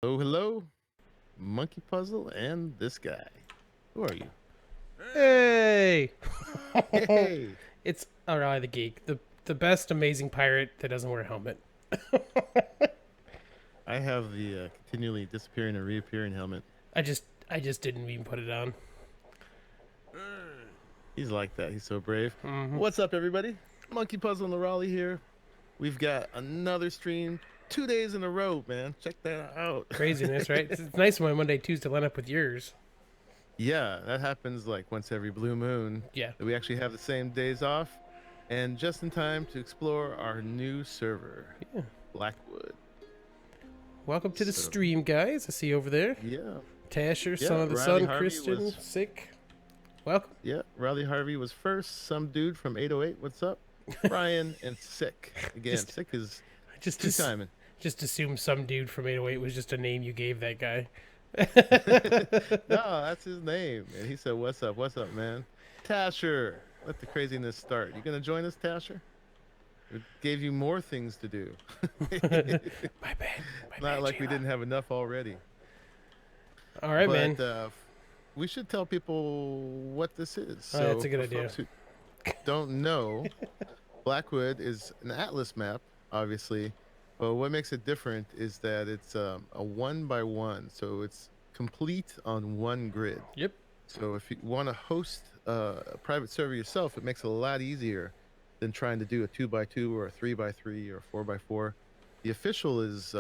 Oh, hello, MonkeyPuzzle and this guy. Who are you? Hey! Hey, It's Arahli the Geek, the best amazing pirate that doesn't wear a helmet. I have the continually disappearing and reappearing helmet. I just didn't even put it on. He's like that. He's so brave. Mm-hmm. What's up, everybody? MonkeyPuzzle and Arahli here. We've got another stream, 2 days in a row, man. Check that out. Craziness, right? It's nice when Monday, Tuesday line up with yours. Yeah, that happens like once every blue moon. Yeah. That we actually have the same days off, and just in time to explore our new server, Yeah. Blackwood. Welcome to the So, stream, guys. I see you over there. yeah. Tasher, Yeah, son of the Riley sun, Harvey Christian, was sick. Welcome. Yeah, Riley Harvey was first. Some dude from 808. What's up? Brian and Sick. Again, Just, Sick is just, two just, timing. just assume some dude from 808 was just a name you gave that guy. No, that's his name. And he said, "What's up? What's up, man?" Tasher, let the craziness start. You gonna join us, Tasher? We gave you more things to do. My bad. My Not bad, like we Jayla. didn't have enough already. All right, man. But we should tell people what this is. Oh, So that's a good for idea. folks who don't know, Blackwood is an atlas map, obviously, but what makes it different is that it's a 1 by 1, so it's complete on one grid. Yep. So if you want to host a private server yourself, it makes it a lot easier than trying to do a 2 by 2 or a 3 by 3 or 4 by 4. The official is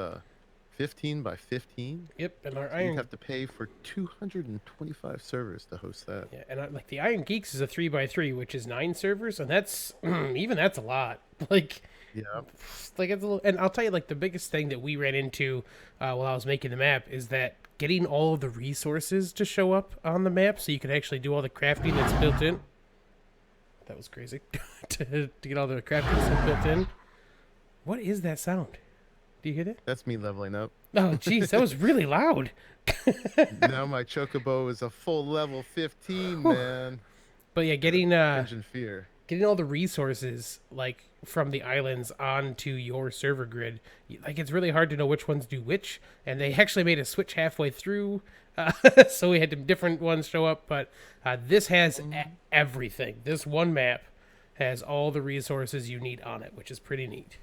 15 by 15. Yep. And our So you'd iron have to pay for 225 servers to host that. Yeah, and like the IronGeeks is a 3 by 3, which is 9 servers, and that's even that's a lot. Like, Yeah. like it's a little. And I'll tell you, like the biggest thing that we ran into while I was making the map is that getting all of the resources to show up on the map, so you can actually do all the crafting that's built in. That was crazy to get all the crafting stuff built in. What is that sound? Do you hear that? That's me leveling up. Oh, jeez, that was really loud. Now my chocobo is a full level 15, man. But yeah, getting Cringe and fear. getting all the resources like from the islands onto your server grid, like it's really hard to know which ones do which, and they actually made a switch halfway through, so we had different ones show up. But this has everything. This one map has all the resources you need on it, which is pretty neat.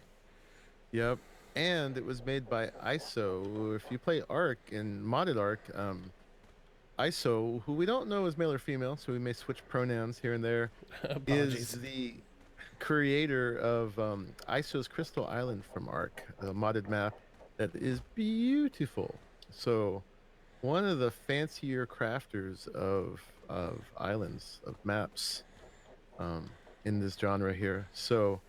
Yep. And it was made by ISO. If you play Ark and modded Ark, ISO, who we don't know is male or female, so we may switch pronouns here and there, Apologies. is the creator of ISO's Crystal Island from Ark, a modded map that is beautiful. So, one of the fancier crafters of islands, of maps, in this genre here. So,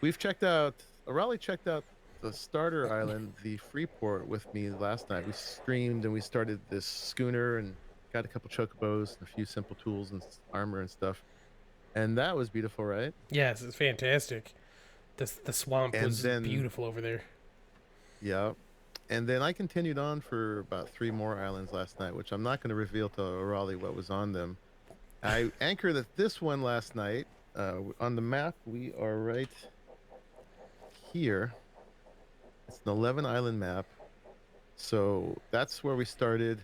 we've checked out. Arahli checked out the starter island, the Freeport, with me last night. We streamed and we started this schooner and got a couple chocobos and a few simple tools and armor and stuff. And that was beautiful, right? Yes, it's fantastic. The swamp And was then, beautiful over there. yeah. And then I continued on for about 3 more islands last night, which I'm not going to reveal to Arahli what was on them. I anchored at this one last night. On the map, we are right here. It's an 11 island map. So that's where we started.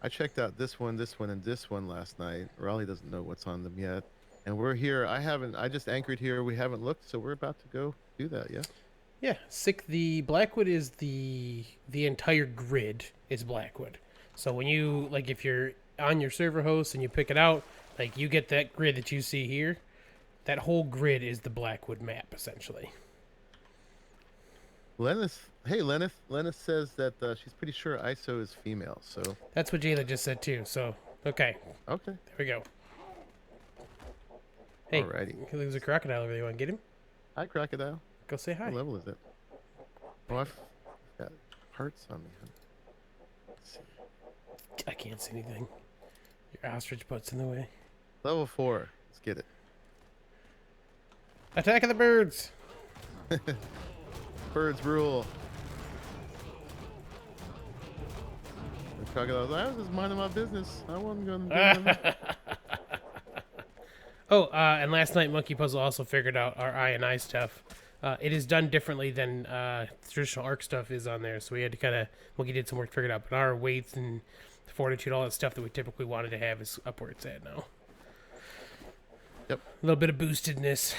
I checked out this one, and this one last night. Raleigh doesn't know what's on them yet. And we're here. I just anchored here. We haven't looked, so we're about to go do that, yeah? Yeah, sick. The Blackwood is the entire grid is Blackwood. So when you like, if you're on your server host and you pick it out, like you get that grid that you see here. That whole grid is the Blackwood map essentially. Lennis says that she's pretty sure ISO is female, so... That's what Jayla just said too. So okay, Okay. there we go. Hey, Alrighty. there's a crocodile over there. You want to get him? Hi, Crocodile. Go say hi. What level is it? Oh, I've got hearts on me. Let's see. I can't see anything. Your ostrich butt's in the way. Level 4. Let's get it. Attack of the birds! Birds rule. The crocodile's like, I was just minding my business. I wasn't going to do nothing. Oh, and last night MonkeyPuzzle also figured out our I&I stuff. It is done differently than traditional Ark stuff is on there, so we had to kind of Monkey did some work to figure it out. But our weights and fortitude, all that stuff that we typically wanted to have, is up where it's at now. Yep. A little bit of boostedness.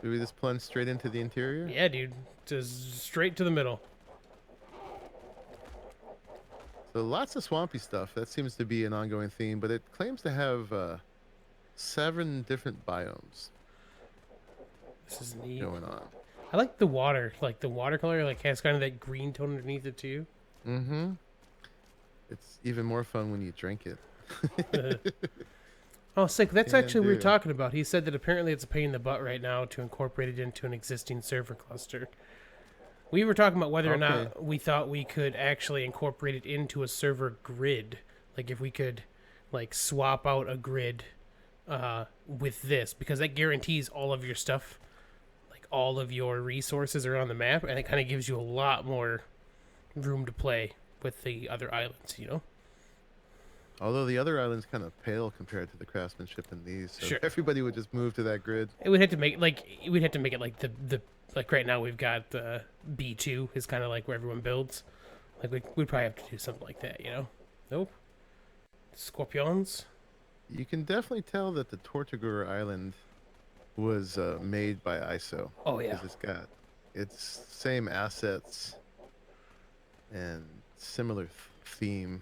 Do we just plunge straight into the interior? Yeah, dude, just straight to the middle. So lots of swampy stuff. That seems to be an ongoing theme, but it claims to have 7 different biomes. This is neat. Going on. I like the water. Like the watercolor, like has kind of that green tone underneath it too. Mm-hmm. It's even more fun when you drink it. Oh, sick. That's Can actually what we were do. talking about. He said that apparently it's a pain in the butt right now to incorporate it into an existing server cluster. We were talking about whether or not we thought we could actually incorporate it into a server grid. Like if we could like swap out a grid with this, because that guarantees all of your stuff, like all of your resources are on the map, and it kind of gives you a lot more room to play with the other islands, you know? Although the other islands kind of pale compared to the craftsmanship in these, so Sure. everybody would just move to that grid. It would have to make we'd have to make it like the like right now we've got B2 is kind of like where everyone builds. Like we'd probably have to do something like that, you know? Nope. Scorpions. You can definitely tell that the Tortuga Island was made by ISO. Oh yeah. 'Cause it's same assets and similar theme.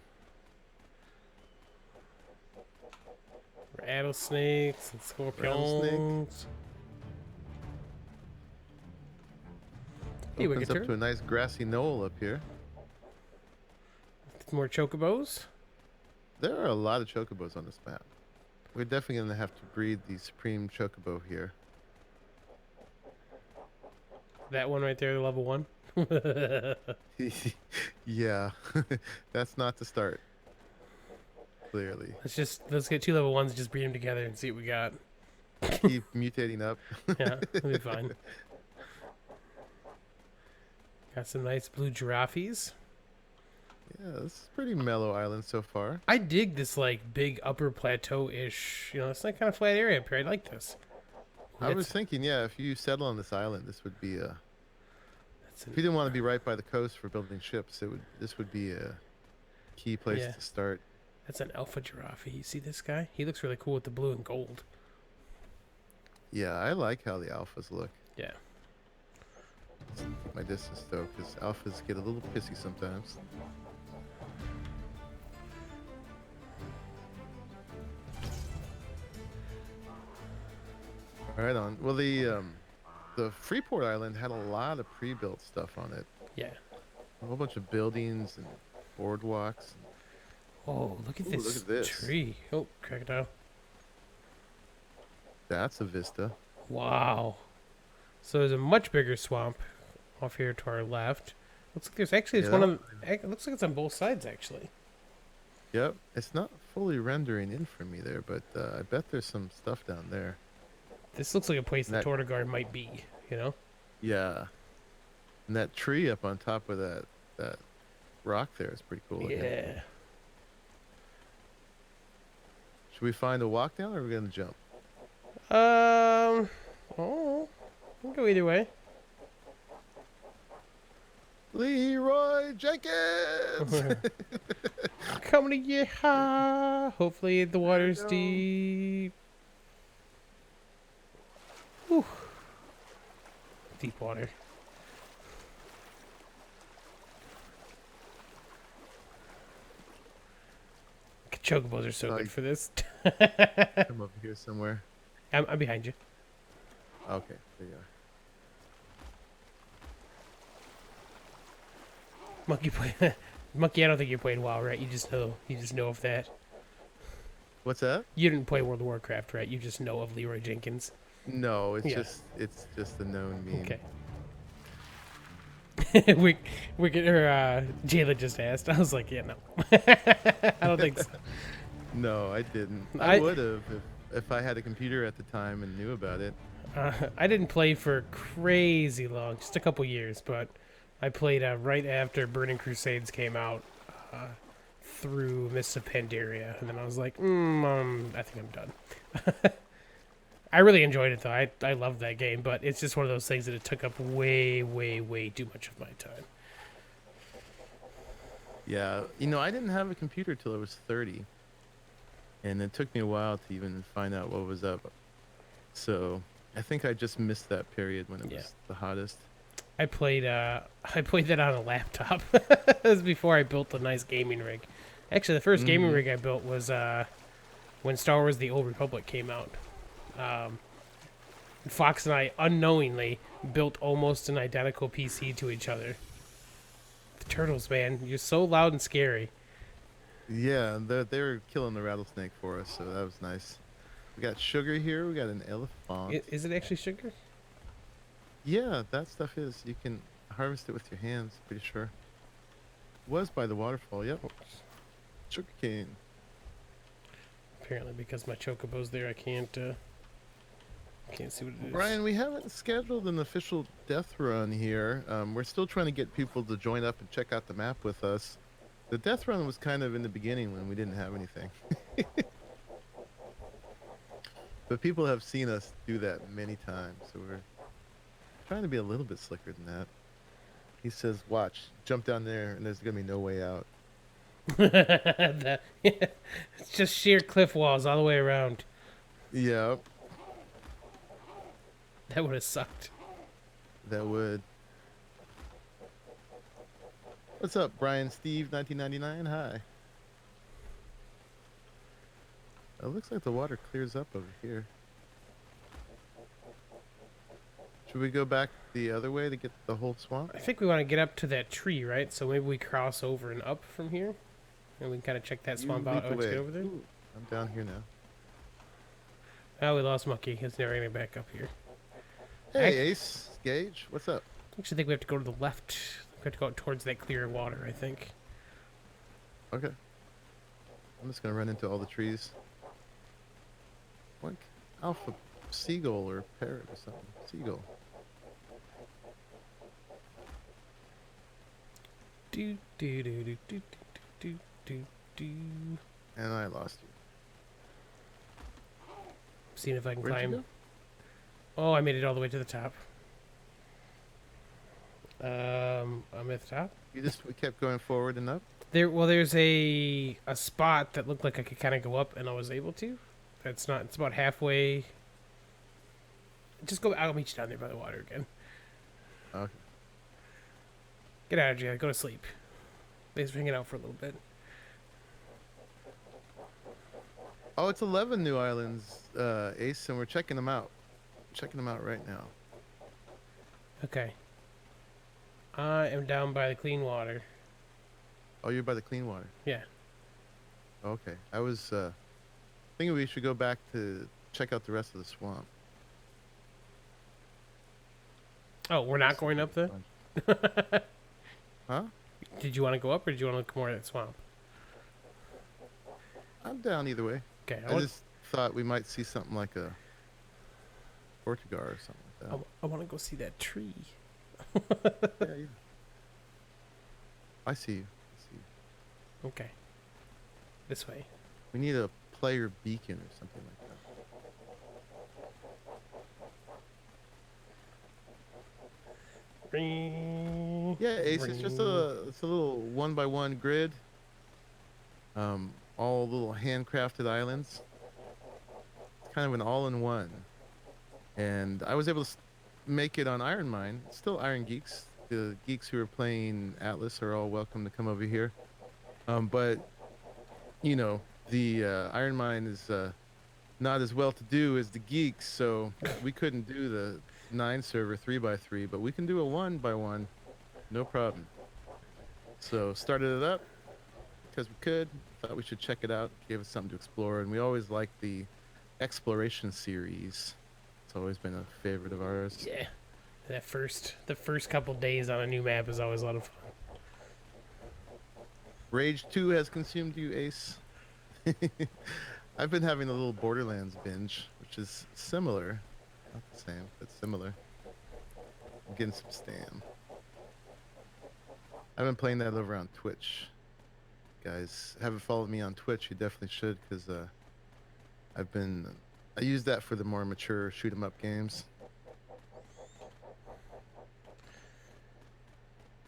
Rattlesnakes and scorpions. Rattlesnake. Hey, Opens up Wicketer. to a nice grassy knoll up here. More chocobos. There are a lot of chocobos on this map. We're definitely going to have to breed the supreme chocobo here. That one right there, the level 1. Yeah, that's not the start. Clearly. Let's get 2 level 1s and just breed them together and see what we got. Keep mutating up. Yeah, it'll be fine. Got some nice blue giraffes. Yeah, this is a pretty mellow island so far. I dig this like big upper plateau-ish. You know, it's like kind of flat area up here. I like this. I was thinking, yeah, if you settle on this island, this would be a. That's If you didn't want to be right by the coast for building ships, this would be a key place Yeah. to start. That's an alpha giraffe. You see this guy? He looks really cool with the blue and gold. Yeah, I like how the alphas look. Yeah. Let's keep my distance though, because alphas get a little pissy sometimes. Right on. Well, the Freeport Island had a lot of pre-built stuff on it. Yeah. A whole bunch of buildings and boardwalks. Oh, look at Ooh, this look at this. tree. Oh, crocodile. That's a vista. Wow. So there's a much bigger swamp off here to our left. Looks like there's actually Yeah, one of it looks like it's on both sides actually. Yep. It's not fully rendering in for me there, but I bet there's some stuff down there. This looks like a place the That- Tortuga might be, you know? Yeah. And that tree up on top of that rock there is pretty cool looking. Yeah. Should we find a walk down or are we gonna jump? Oh, we'll go either way. Leroy Jenkins! Coming to you, ha! Hopefully the water's go. deep. Whew. Deep water. Chocobos are so Like- good for this. Come over here somewhere. I'm behind you. Okay, there you are. Monkey play. Monkey, I don't think you played WoW, right? You just know of that. What's that? You didn't play World of Warcraft, right? You just know of Leroy Jenkins. No, it's Yeah. just a known meme. Okay. we Jayla just asked. I was like, yeah, no. I don't think so. No, I didn't. I- I would have if I had a computer at the time and knew about it. I didn't play for crazy long, just a couple years, but I played right after Burning Crusades came out through Mists of Pandaria, and then I was like, I think I'm done. I really enjoyed it though. I loved that game, but it's just one of those things that it took up way, way, way too much of my time. Yeah, you know, I didn't have a computer till I was 30, and it took me a while to even find out what was up. So I think I just missed that period when it Yeah. was the hottest. I played that on a laptop. It was before I built a nice gaming rig. Actually, the first gaming Mm-hmm. rig I built was when Star Wars: The Old Republic came out. Fox and I unknowingly built almost an identical PC to each other. The turtles, man, you're so loud and scary. Yeah, they were killing the rattlesnake for us, so that was nice. We got sugar here. We got an elephant. Is it actually sugar? Yeah, that stuff is. You can harvest it with your hands. Pretty sure. Was by the waterfall. Yep. Sugar cane. Apparently, because my chocobo's there, I can't see what it is. Brian, we haven't scheduled an official death run here. We're still trying to get people to join up and check out the map with us. The death run was kind of in the beginning when we didn't have anything. But people have seen us do that many times, so we're trying to be a little bit slicker than that. He says, watch, jump down there, and there's going to be no way out. It's just sheer cliff walls all the way around. Yeah, That would have sucked. that would. What's up, Brian Steve 1999? Hi. It looks like the water clears up over here. Should we go back the other way to get the whole swamp? I think we want to get up to that tree, right? So maybe we cross over and up from here, and we can kind of check that swamp out. Oh, let's get over there. Ooh, I'm down here now. Oh, we lost Monkey. He's never getting back up here. Hey, Ace Gage, what's up? I actually think we have to go to the left. We have to go towards that clear water, I think. Okay. I'm just gonna run into all the trees. Like alpha seagull or parrot or something. Seagull. Do do do do do do do do. And I lost you. Seeing if I can Where'd you climb. go? Oh, I made it all the way to the top. I'm at the top. We kept going forward and up. There's a spot that looked like I could kind of go up, and I was able to. That's not. It's about halfway. Just go. I'll meet you down there by the water again. Okay. Get out of jail. Go to sleep. Thanks for hanging out for a little bit. Oh, it's 11 new islands, Ace, and we're checking them out. Checking them out right now. Okay. I am down by the clean water. Oh, you're by the clean water. Yeah. Okay. I was thinking we should go back to check out the rest of the swamp. Oh, we're not going up then? Huh? Did you want to go up, or did you want to look more at that swamp? I'm down either way. Okay. I just thought we might see something like a Portugal or something like that. I want to go see that tree. Yeah. I see you. I see you. Okay. This way. We need a player beacon or something like that. Yeah, Ace, it's just it's a little 1x1 grid. All little handcrafted islands. It's kind of an all-in-one. And I was able to make it on Iron Mine. It's still IronGeeks. The geeks who are playing Atlas are all welcome to come over here. But you know, the Iron Mine is not as well to do as the Geeks, so we couldn't do the 9 server 3x3, but we can do a 1x1, no problem. So started it up because we could. Thought we should check it out. Gave us something to explore, and we always like the exploration series. It's always been a favorite of ours. Yeah. The first couple days on a new map is always a lot of fun. Rage 2 has consumed you, Ace. I've been having a little Borderlands binge, which is similar. Not the same, but similar. I'm getting some stam. I've been playing that over on Twitch. Guys, haven't followed me on Twitch, you definitely should, because I I use that for the more mature shoot 'em up games.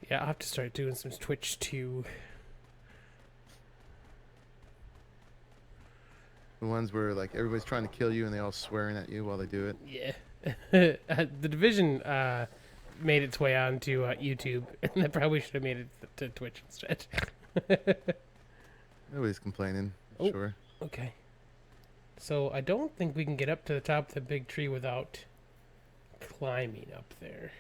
Yeah, I'll have to start doing some Twitch too. The ones where like everybody's trying to kill you and they all swearing at you while they do it. Yeah. The Division made its way onto YouTube, and I probably should have made it to Twitch instead. Nobody's complaining. Oh. Sure. Okay. So I don't think we can get up to the top of the big tree without climbing up there.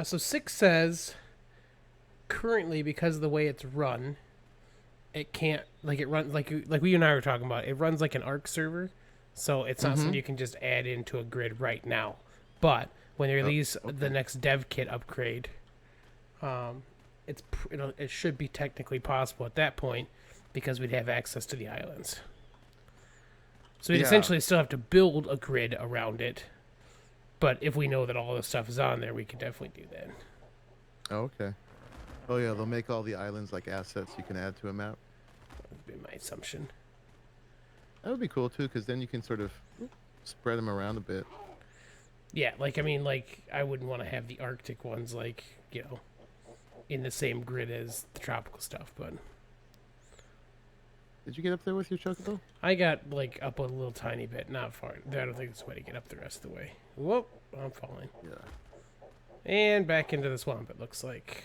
So 6 says, currently, because of the way it's run, it can't, like it runs, like we and I were talking about, it runs like an ARC server, so it's not something you can just add into a grid right now. But when they release the next dev kit upgrade, it should be technically possible at that point, because we'd have access to the islands. So we'd essentially still have to build a grid around it, but if we know that all the stuff is on there, we can definitely do that. Oh, okay. Oh yeah, they'll make all the islands like assets you can add to a map. That would be my assumption. That would be cool too, because then you can sort of spread them around a bit. Yeah, like, I mean, like, I wouldn't want to have the Arctic ones, like, you know, in the same grid as the tropical stuff, but... Did you get up there with your chocobo? I got, like, up a little tiny bit, not far. I don't think there's a way to get up the rest of the way. Whoop, I'm falling. Yeah. And back into the swamp, it looks like.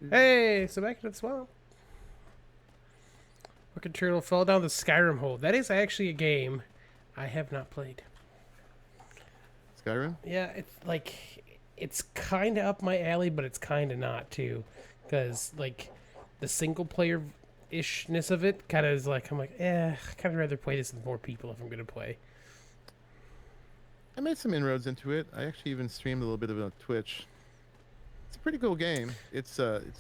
Hey, so back into the swamp. Wicked Turtle fell down the Skyrim hole. That is actually a game I have not played. Skyrim? Yeah, it's like, it's kind of up my alley, but it's kind of not too, because like the single player ishness of it kind of is like, I'm like, I kind of rather play this with more people if I'm gonna play. I made some inroads into it. I actually even streamed a little bit of it on Twitch. It's a pretty cool game. It's starting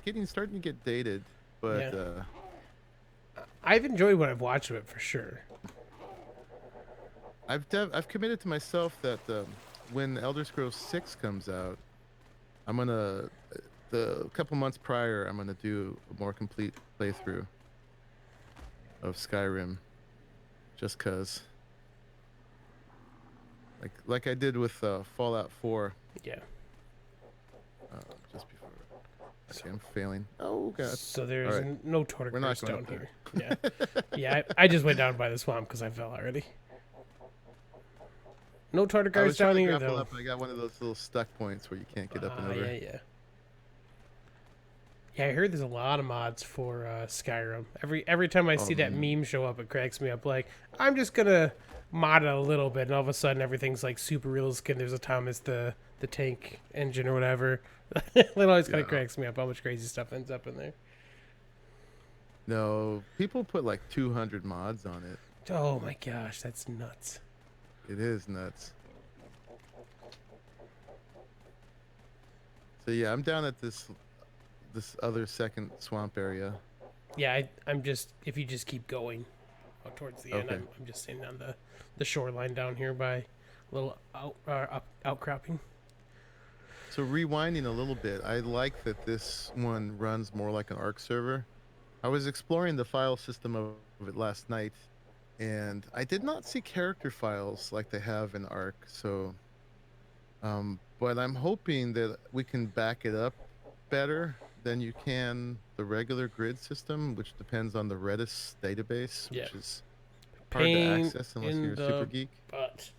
to get dated, but I've enjoyed what I've watched of it for sure. I've committed to myself that when Elder Scrolls 6 comes out, I'm gonna the couple months prior I'm gonna do a more complete playthrough of Skyrim, just cause. Like I did with Fallout 4. Yeah. Just before. Okay, I'm failing. Oh god. So there's no Tortoise down here. Yeah. Yeah, I just went down by the swamp because I fell already. No Tortoise down here though. Up, I got one of those little stuck points where you can't get up and over. Yeah. Yeah, I heard there's a lot of mods for Skyrim. Every time I see that meme show up, it cracks me up. Like, I'm just gonna mod it a little bit, and all of a sudden everything's like super realistic. There's a Thomas the tank engine or whatever. It always kind of cracks me up how much crazy stuff ends up in there. No, people put like 200 mods on it. Oh my gosh, that's nuts. It is nuts. So yeah, I'm down at this other second swamp area. Yeah, I'm just, if you just keep going out towards the end, I'm just sitting on the shoreline down here by a little outcropping. So rewinding a little bit, I like that this one runs more like an ARC server. I was exploring the file system of it last night, and I did not see character files like they have in ARC. So, but I'm hoping that we can back it up better than you can the regular grid system, which depends on the Redis database, which is hard to access unless you're a super geek. But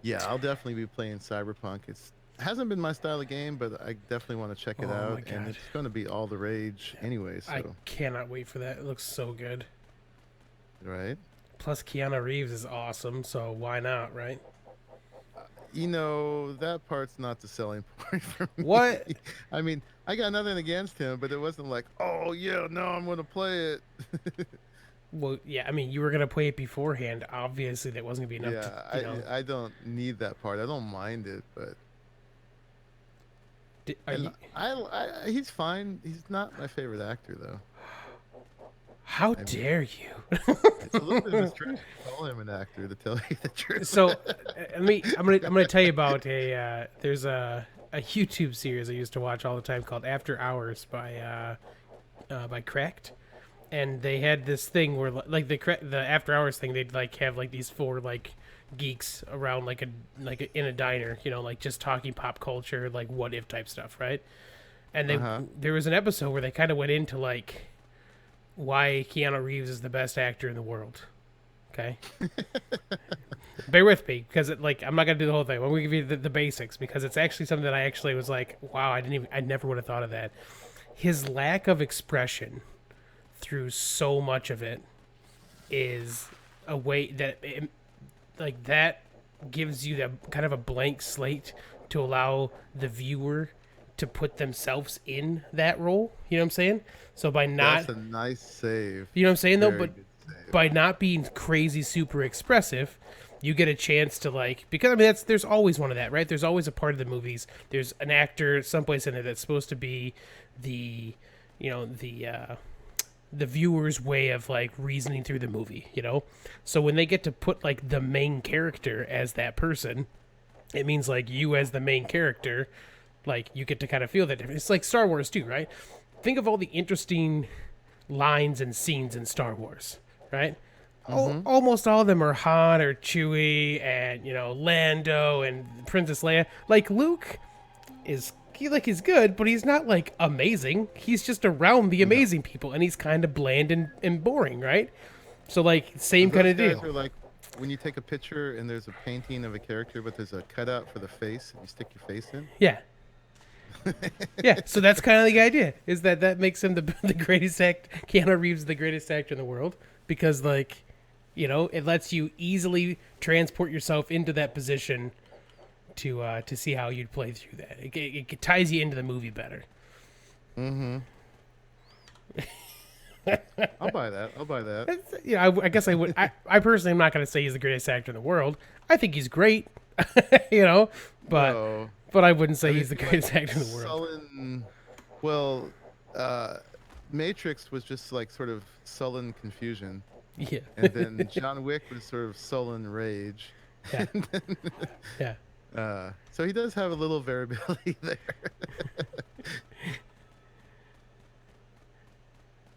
yeah, I'll definitely be playing Cyberpunk. It hasn't been my style of game, but I definitely want to check it out, and it's going to be all the rage anyway. So I cannot wait for that. It looks so good. Right? Plus, Keanu Reeves is awesome, so why not, right? You know, that part's not the selling point for me. What? I mean, I got nothing against him, but it wasn't like, oh, yeah, no, I'm going to play it. Well, yeah, I mean, you were going to play it beforehand. Obviously, that wasn't going to be enough to, you know. I don't need that part. I don't mind it, but... he's fine. He's not my favorite actor, though. How dare you? It's a little bit of a stretch to call him an actor, to tell you the truth. So, I'm gonna tell you about there's a a YouTube series I used to watch all the time called After Hours by Cracked, and they had this thing where like the After Hours thing, they'd like have like these four like geeks around in a diner, like just talking pop culture, like what if type stuff, right? And there was an episode where they kind of went into like why Keanu Reeves is the best actor in the world. Okay. Bear with me, because I'm not gonna do the whole thing. I'm gonna give you the basics, because it's actually something that I actually was like, wow, I never would have thought of that. His lack of expression through so much of it is a way that that gives you that kind of a blank slate to allow the viewer to put themselves in that role. You know what I'm saying? So by not, that's a nice save. You know what I'm saying though, Very but good save. by not being crazy super expressive, you get a chance to because I mean there's always one of that, right? There's always a part of the movies. There's an actor someplace in it that's supposed to be the the viewer's way of like reasoning through the movie, So when they get to put like the main character as that person, it means like you as the main character, like you get to kind of feel that difference. It's like Star Wars too, right? Think of all the interesting lines and scenes in Star Wars, right? Almost all of them are Han or Chewie and Lando and Princess Leia. Like Luke is he's good, but he's not like amazing. He's just around the amazing people, and he's kind of bland and boring, right? So like same kind of deal. Are like when you take a picture and there's a painting of a character, but there's a cutout for the face, and you stick your face in. Yeah. Yeah, so that's kind of the idea, is that makes him the greatest Keanu Reeves the greatest actor in the world, because it lets you easily transport yourself into that position to see how you'd play through that. It ties you into the movie better. Mm-hmm. I'll buy that. I guess I would. I personally am not going to say he's the greatest actor in the world. I think he's great, but No. but I wouldn't say he's the greatest actor in the world. Well, Matrix was just like sort of sullen confusion. Yeah. And then John Wick was sort of sullen rage. Yeah. Yeah. So he does have a little variability there.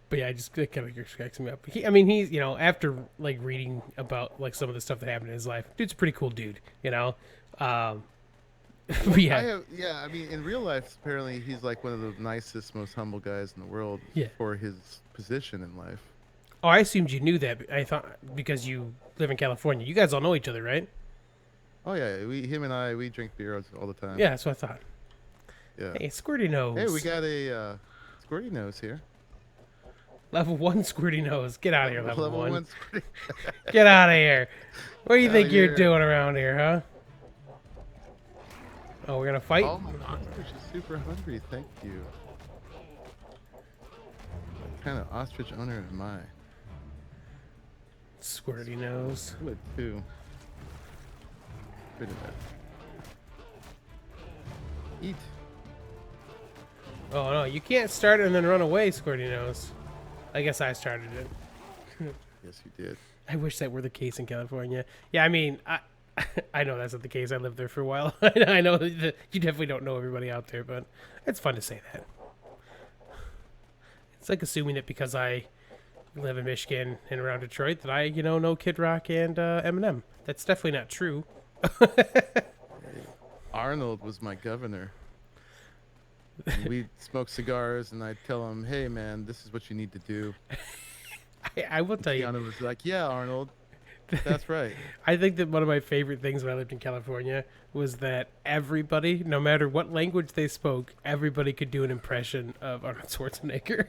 But yeah, it kind of cracks me up. He's after like reading about like some of the stuff that happened in his life, dude's a pretty cool dude. But yeah. I mean, in real life, apparently he's like one of the nicest, most humble guys in the world for his position in life. Oh, I assumed you knew that. I thought because you live in California, you guys all know each other, right? Oh yeah, him and I, we drink beer all the time. Yeah, that's what I thought. Yeah. Hey, Squirty Nose. Hey, we got a Squirty Nose here. Level 1 Squirty Nose. Get out of here, level 1. Get out of here. What do you think you're doing around here, huh? Oh, we're gonna fight? Oh, my ostrich is super hungry. Thank you. What kind of ostrich owner am I? Squirty Nose. Good too. Rid of that. Eat. Oh no, you can't start it and then run away, Squirty Nose. I guess I started it. Yes, you did. I wish that were the case in California. Yeah, I mean, I know that's not the case. I lived there for a while. I know that you definitely don't know everybody out there, but it's fun to say that. It's like assuming that because I live in Michigan and around Detroit that I, know Kid Rock and Eminem. That's definitely not true. Arnold was my governor. We'd smoke cigars, and I'd tell him, "Hey, man, this is what you need to do." I will tell you. Keanu was like, "Yeah, Arnold, that's right." I think that one of my favorite things when I lived in California was that everybody, no matter what language they spoke, everybody could do an impression of Arnold Schwarzenegger.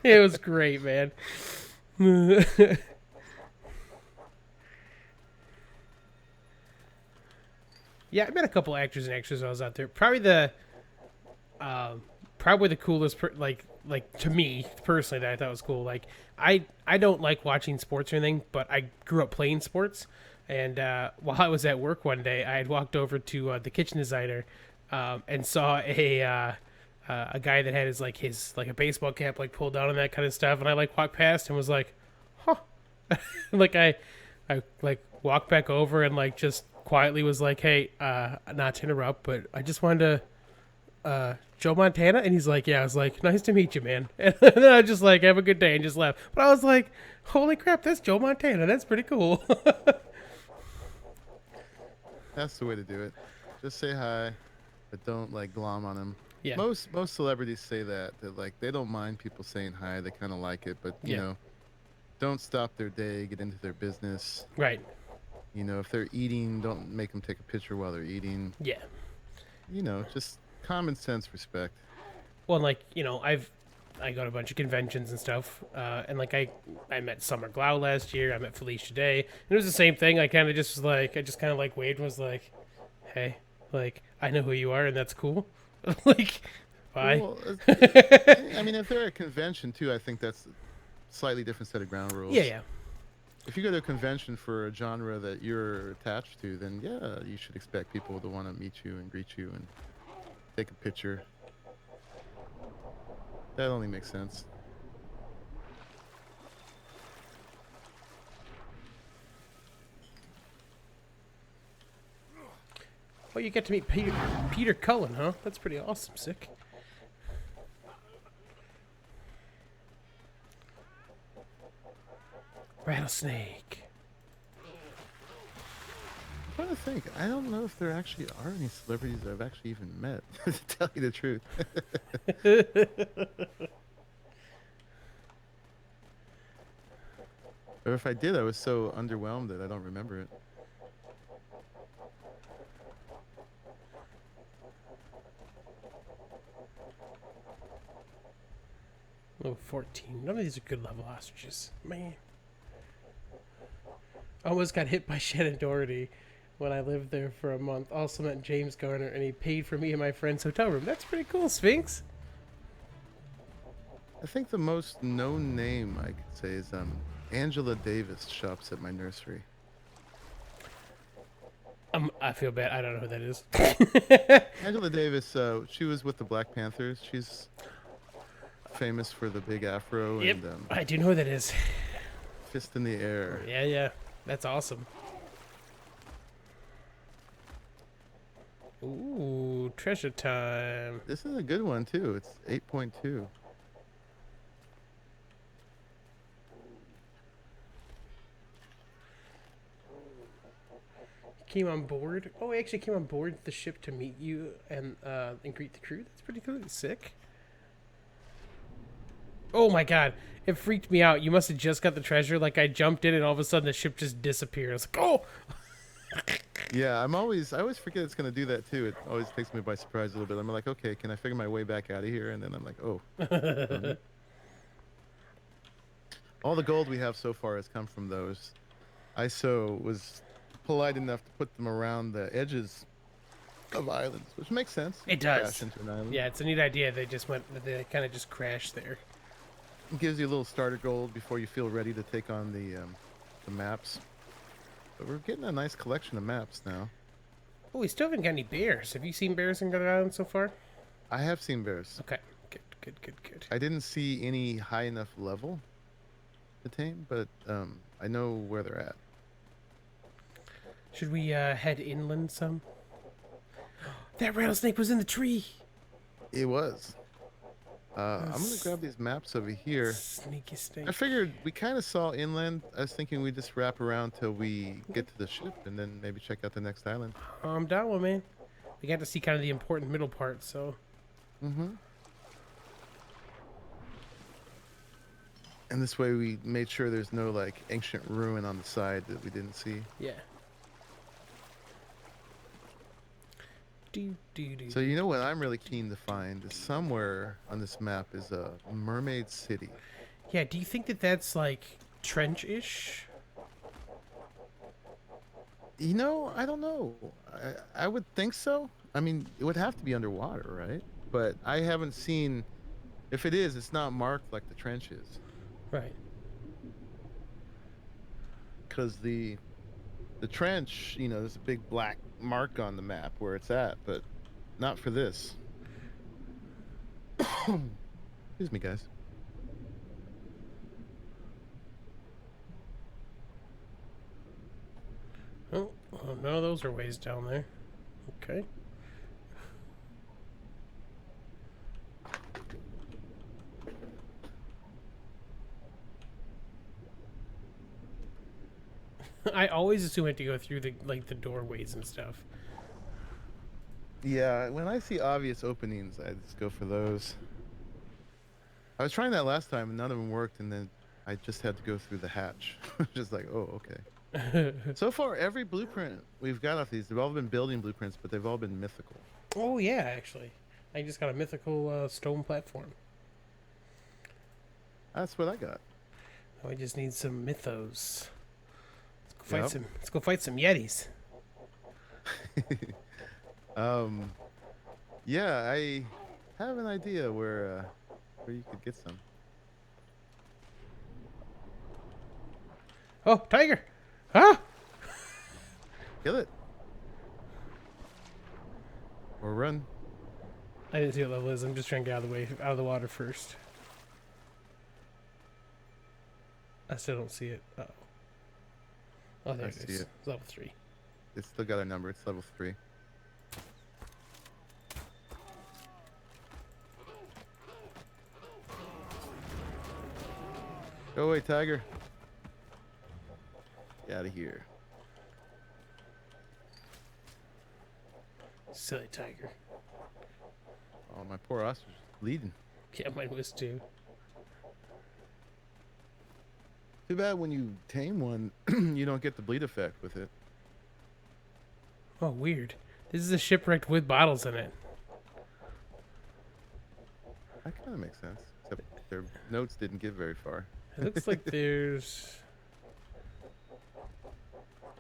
It was great, man. Yeah, I met a couple actors and actresses when I was out there. Probably the coolest, like to me personally, that I thought was cool. Like I don't like watching sports or anything, but I grew up playing sports. And while I was at work one day, I had walked over to the kitchen designer and saw a guy that had his a baseball cap like pulled down and that kind of stuff. And I walked past and was like, huh. I walked back over and just quietly was like, "Hey, not to interrupt, but I just wanted to Joe Montana," and he's like, "Yeah." I was like, "Nice to meet you, man." And then I just like, "Have a good day," and just left. But I was like, "Holy crap, that's Joe Montana. That's pretty cool." That's the way to do it. Just say hi, but don't like glom on them. Yeah, Most celebrities say that like they don't mind people saying hi. They kind of like it, but yeah, don't stop their day, get into their business. right, If they're eating, don't make them take a picture while they're eating. yeah. Just common sense respect. Well, like I go to a bunch of conventions and stuff, and like I met Summer Glau last year. I met Felicia Day, and it was the same thing. I kind of just was like, I just kind of like waved and was like, "Hey, like I know who you are, and that's cool." Like, bye. Well, I mean, if they're at a convention too, I think that's a slightly different set of ground rules. Yeah, yeah, If you go to a convention for a genre that you're attached to, then yeah, you should expect people to want to meet you and greet you and take a picture. That only makes sense. Oh, you get to meet Peter Cullen, huh? That's pretty awesome. Sick. Rattlesnake. I'm trying to think. I don't know if there actually are any celebrities that I've actually even met, to tell you the truth. Or if I did, I was so underwhelmed that I don't remember it. Level 14. None of these are good level ostriches. Man. I almost got hit by Shannon Doherty when I lived there for a month. Also met James Garner, and he paid for me and my friend's hotel room. That's pretty cool, Sphinx. I think the most known name I could say is Angela Davis shops at my nursery. I feel bad. I don't know who that is. Angela Davis, she was with the Black Panthers. She's famous for the big afro Yep, and I do know who that is. fist in the air. Yeah, yeah. That's awesome. Ooh, treasure time. This is a good one too. It's 8.2. Came on board. Oh, I actually came on board the ship to meet you and greet the crew. That's pretty cool. Sick. Oh my god, it freaked me out. You must have just got the treasure. Like I jumped in and all of a sudden the ship just disappeared. I was like, oh. Yeah, I always forget it's gonna do that too. It always takes me by surprise a little bit. I'm like, okay, can I figure my way back out of here? And then I'm like, oh. All the gold we have so far has come from those. ISO was polite enough to put them around the edges of islands, which makes sense. It does. Crash into an island. Yeah, it's a neat idea. They kind of just crashed there. It gives you a little starter gold before you feel ready to take on the maps. But we're getting a nice collection of maps now. Oh, we still haven't got any bears. Have you seen bears in Good Island so far? I have seen bears. Okay, good. I didn't see any high enough level to tame, but I know where they're at. Should we head inland some? That rattlesnake was in the tree. It was. I'm gonna grab these maps over here. Sneaky snake. I figured we kind of saw inland. I was thinking we'd just wrap around till we get to the ship and then maybe check out the next island. I'm down with, man. We got to see kind of the important middle part, so. Mm-hmm. And this way we made sure there's no like ancient ruin on the side that we didn't see. Yeah. So you know what I'm really keen to find is somewhere on this map is a mermaid city. Yeah, do you think that that's like trench-ish? I don't know. I would think so. I mean, it would have to be underwater, right? But I haven't seen. If it is, it's not marked like the trench is. Right. Because the trench, there's a big black mark on the map where it's at, but not for this. Excuse me, guys. Oh, well, none of those are ways down there. Okay. I always assume I have to go through the doorways and stuff. Yeah, when I see obvious openings, I just go for those. I was trying that last time, and none of them worked, and then I just had to go through the hatch. Just like, oh, okay. So far, every blueprint we've got off these, they've all been building blueprints, but they've all been mythical. Oh yeah, actually, I just got a mythical stone platform. That's what I got. Oh, I just need some mythos. Let's go fight Yep. some. Let's go fight some yetis. um, yeah, I have an idea where you could get some. Oh, tiger! Huh? Kill it or run. I didn't see what level it is. I'm just trying to get out of the water first. I still don't see it. Uh oh. Oh, there I it see is. it. It's level 3. It's still got a number. It's level 3. Go away, tiger. Get out of here. Silly tiger. Oh, my poor ostrich is bleeding. Yeah, mine was too. Too bad when you tame one, you don't get the bleed effect with it. Oh, weird. This is a shipwrecked with bottles in it. That kind of makes sense. Except their notes didn't get very far. It looks like there's...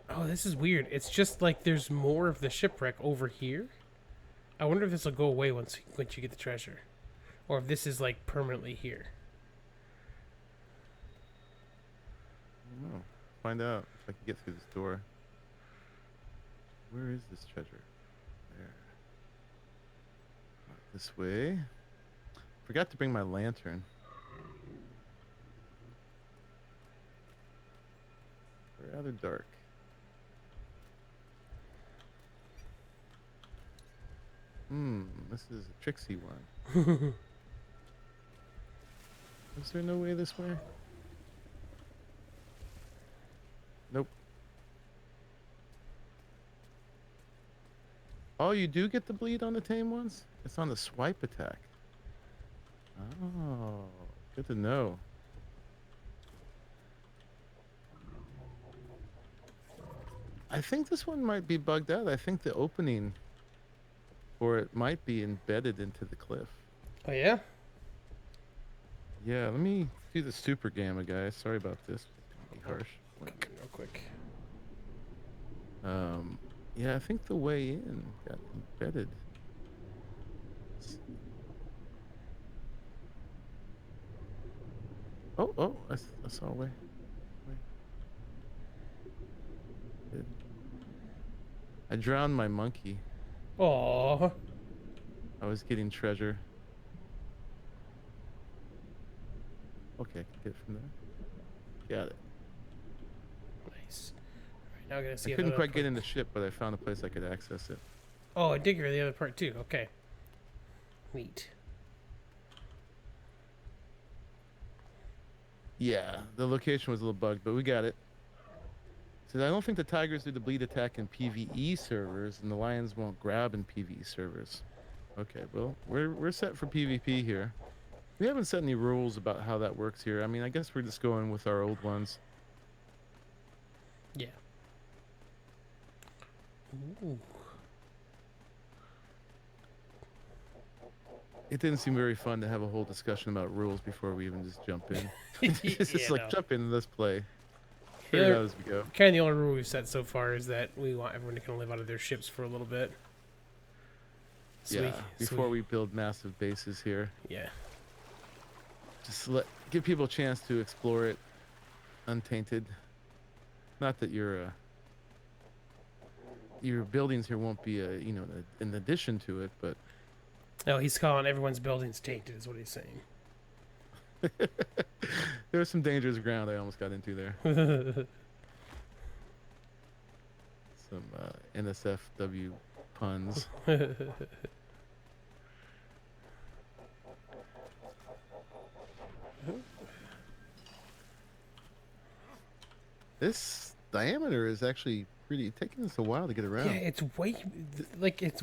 Oh, this is weird. It's just like there's more of the shipwreck over here. I wonder if this will go away once you get the treasure. Or if this is like permanently here. I don't know. Find out if I can get through this door. Where is this treasure? There. Not this way. Forgot to bring my lantern. Rather dark. This is a tricksy one. Is there no way this way? Nope. Oh, you do get the bleed on the tame ones? It's on the swipe attack. Oh, good to know. I think this one might be bugged out. I think the opening for it might be embedded into the cliff. Oh, yeah? Yeah, let me do the super gamma, guys. Sorry about this. Be harsh. Real quick. Yeah, I think the way in got embedded. Oh, I saw a way. Good. I drowned my monkey. Aww. I was getting treasure. Okay, I can get it from there. Got it. Nice. Alright, now I gotta see I couldn't quite get in the ship, but I found a place I could access it. Oh, a digger, the other part too. Okay. Neat. Yeah, the location was a little bugged, but we got it. So I don't think the tigers do the bleed attack in PvE servers, and the lions won't grab in PvE servers. Okay, well, we're set for PvP here. We haven't set any rules about how that works here. I mean, I guess we're just going with our old ones. Yeah. Ooh. It didn't seem very fun to have a whole discussion about rules before we even just jump in. It's just Yeah, like, no. jump in, let's play. Figure it out as we go. Kind of the only rule we've set so far is that we want everyone to kind of live out of their ships for a little bit. Yeah, before we build massive bases here. Yeah. Just give people a chance to explore it untainted. Not that your buildings here won't be an addition to it, but No, he's calling everyone's buildings tainted, is what he's saying. there was some dangerous ground I almost got into there. Some NSFW puns. This diameter is actually pretty taking us a while to get around. Yeah, it's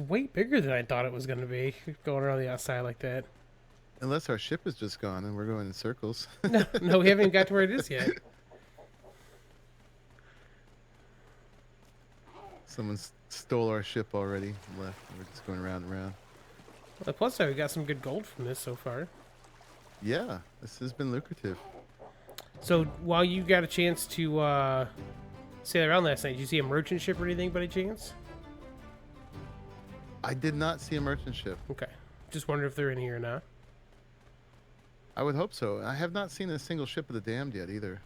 way bigger than I thought it was gonna be going around the outside like that. Unless our ship is just gone and we're going in circles. No, no, we haven't even got to where it is yet. Someone stole our ship already and left. We're just going around and around. The plus side, we got some good gold from this so far. Yeah, this has been lucrative. So while you got a chance to sail around last night, did you see a merchant ship or anything by any chance? I did not see a merchant ship. Okay. Just wonder if they're in here or not. I would hope so. I have not seen a single ship of the damned yet either.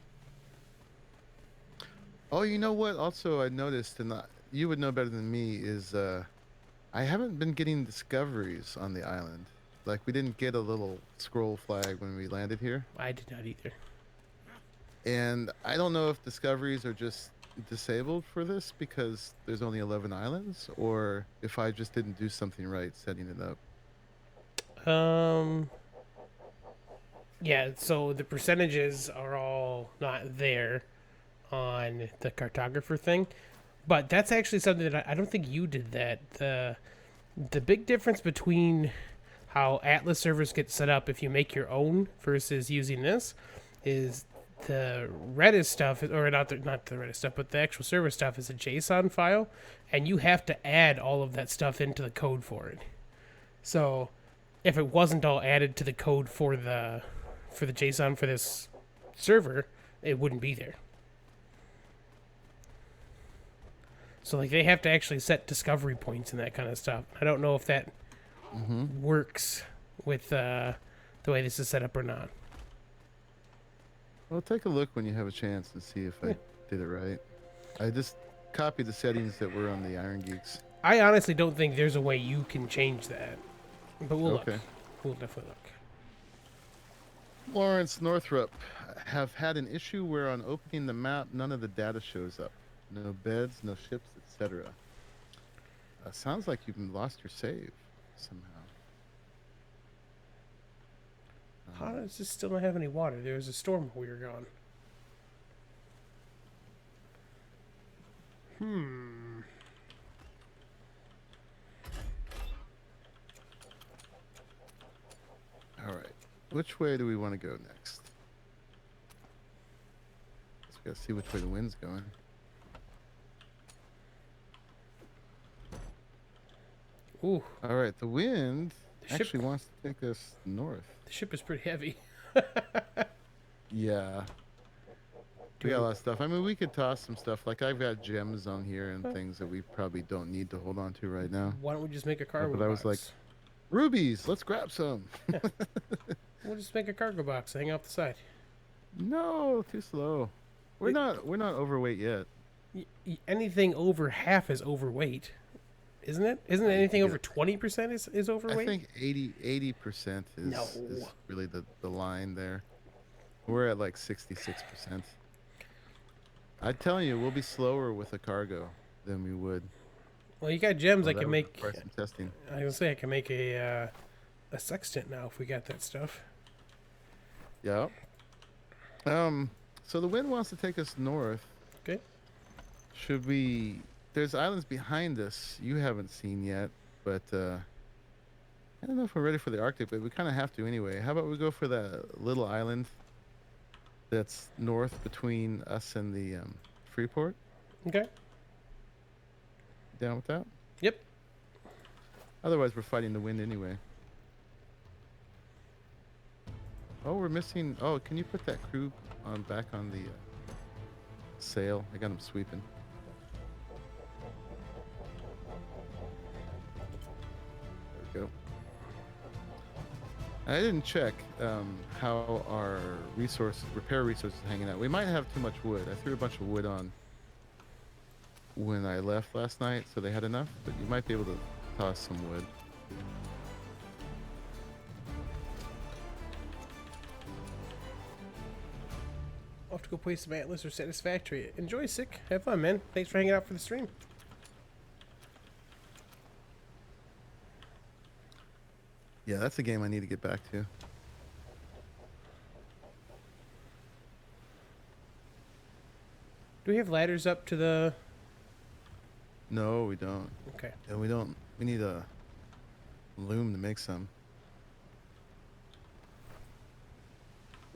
Oh, you know what? Also, I noticed, and you would know better than me, is I haven't been getting discoveries on the island. Like, we didn't get a little scroll flag when we landed here. I did not either. And I don't know if discoveries are just disabled for this because there's only 11 islands, or if I just didn't do something right setting it up. Yeah, so the percentages are all not there on the cartographer thing, but that's actually something that I don't think you did that. The big difference between how Atlas servers get set up if you make your own versus using this is the Redis stuff, or not the Redis stuff, but the actual server stuff is a JSON file, and you have to add all of that stuff into the code for it. So if it wasn't all added to the code for the JSON for this server, it wouldn't be there. So like they have to actually set discovery points and that kind of stuff. I don't know if that works with the way this is set up or not. Well, take a look when you have a chance and see if I did it right. I just copied the settings that were on the IronGeeks. I honestly don't think there's a way you can change that, but we'll look. We'll definitely look. Lawrence Northrup, have had an issue where on opening the map, none of the data shows up. No beds, no ships, etc. Sounds like you've lost your save somehow. How does this still not have any water? There was a storm while we were gone. All right. Which way do we want to go next? Let's go see which way the wind's going. Ooh. All right. The wind actually wants to take us north. The ship is pretty heavy. Yeah. We got a lot of stuff. I mean, we could toss some stuff. Like, I've got gems on here and things that we probably don't need to hold on to right now. Why don't we just make a cargo box? But I was like, rubies, let's grab some. We'll just make a cargo box, hang off the side. No, too slow. We're not overweight yet. Anything over half is overweight, isn't it? Isn't anything over 20% is overweight? I think 80% is really the line there. We're at like 66%. I'm telling you, we'll be slower with a cargo than we would. Well, you got gems. I can make. Some testing. I was gonna say I can make a sextant now if we got that stuff. Yeah. So the wind wants to take us north. Okay. Should we? There's islands behind us you haven't seen yet, but I don't know if we're ready for the Arctic, but we kind of have to anyway. How about we go for that little island that's north between us and the Freeport? Okay. Down with that? Yep. Otherwise, we're fighting the wind anyway. Oh, we're missing. Oh, can you put that crew back on the sail? I got them sweeping. There we go. I didn't check how our repair resources are hanging out. We might have too much wood. I threw a bunch of wood on when I left last night, so they had enough, but you might be able to toss some wood. I'll have to go play some Atlas or Satisfactory. Enjoy, Sick. Have fun, man. Thanks for hanging out for the stream. Yeah, that's a game I need to get back to. Do we have ladders up to the... No, we don't. Okay. And we don't. We need a loom to make some.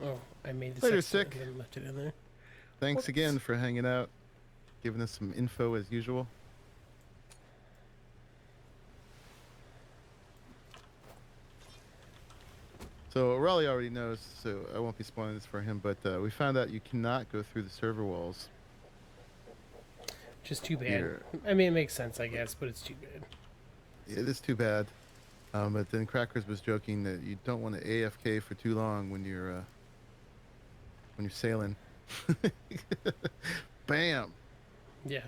Oh, I made this Later, accident Sick. and then left it in there. Thanks Whoops. again for hanging out, giving us some info as usual. So Raleigh already knows, so I won't be spoiling this for him, but we found out you cannot go through the server walls. Just too bad. Here. I mean, it makes sense, I guess, but it's too bad. It is too bad. But then Crackers was joking that you don't want to AFK for too long when you're sailing. Bam! Yeah.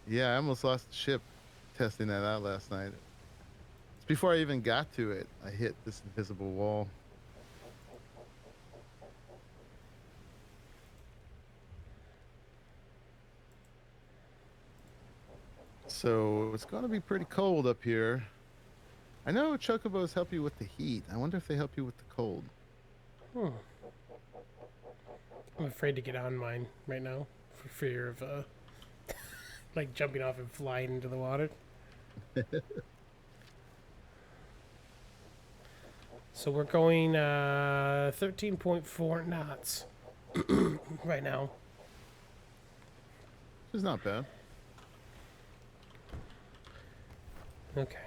Yeah, I almost lost the ship testing that out last night. Before I even got to it, I hit this invisible wall. So it's going to be pretty cold up here. I know chocobos help you with the heat. I wonder if they help you with the cold. I'm afraid to get on mine right now for fear of like jumping off and flying into the water. So we're going 13.4 knots right now. Which is not bad. Okay.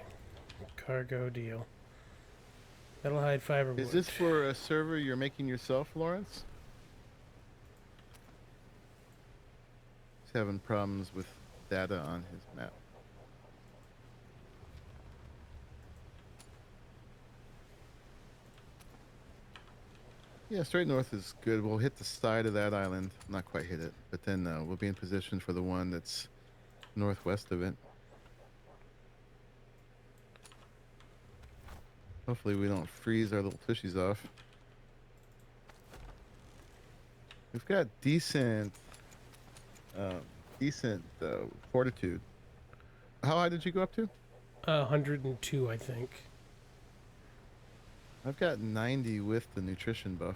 Cargo deal. Metal hide fiberboard. Is this for a server you're making yourself, Lawrence? He's having problems with data on his map. Yeah, straight north is good. We'll hit the side of that island. Not quite hit it, but then we'll be in position for the one that's northwest of it. Hopefully we don't freeze our little fishies off. We've got decent fortitude. How high did you go up to? 102, I think. I've got 90 with the nutrition buff.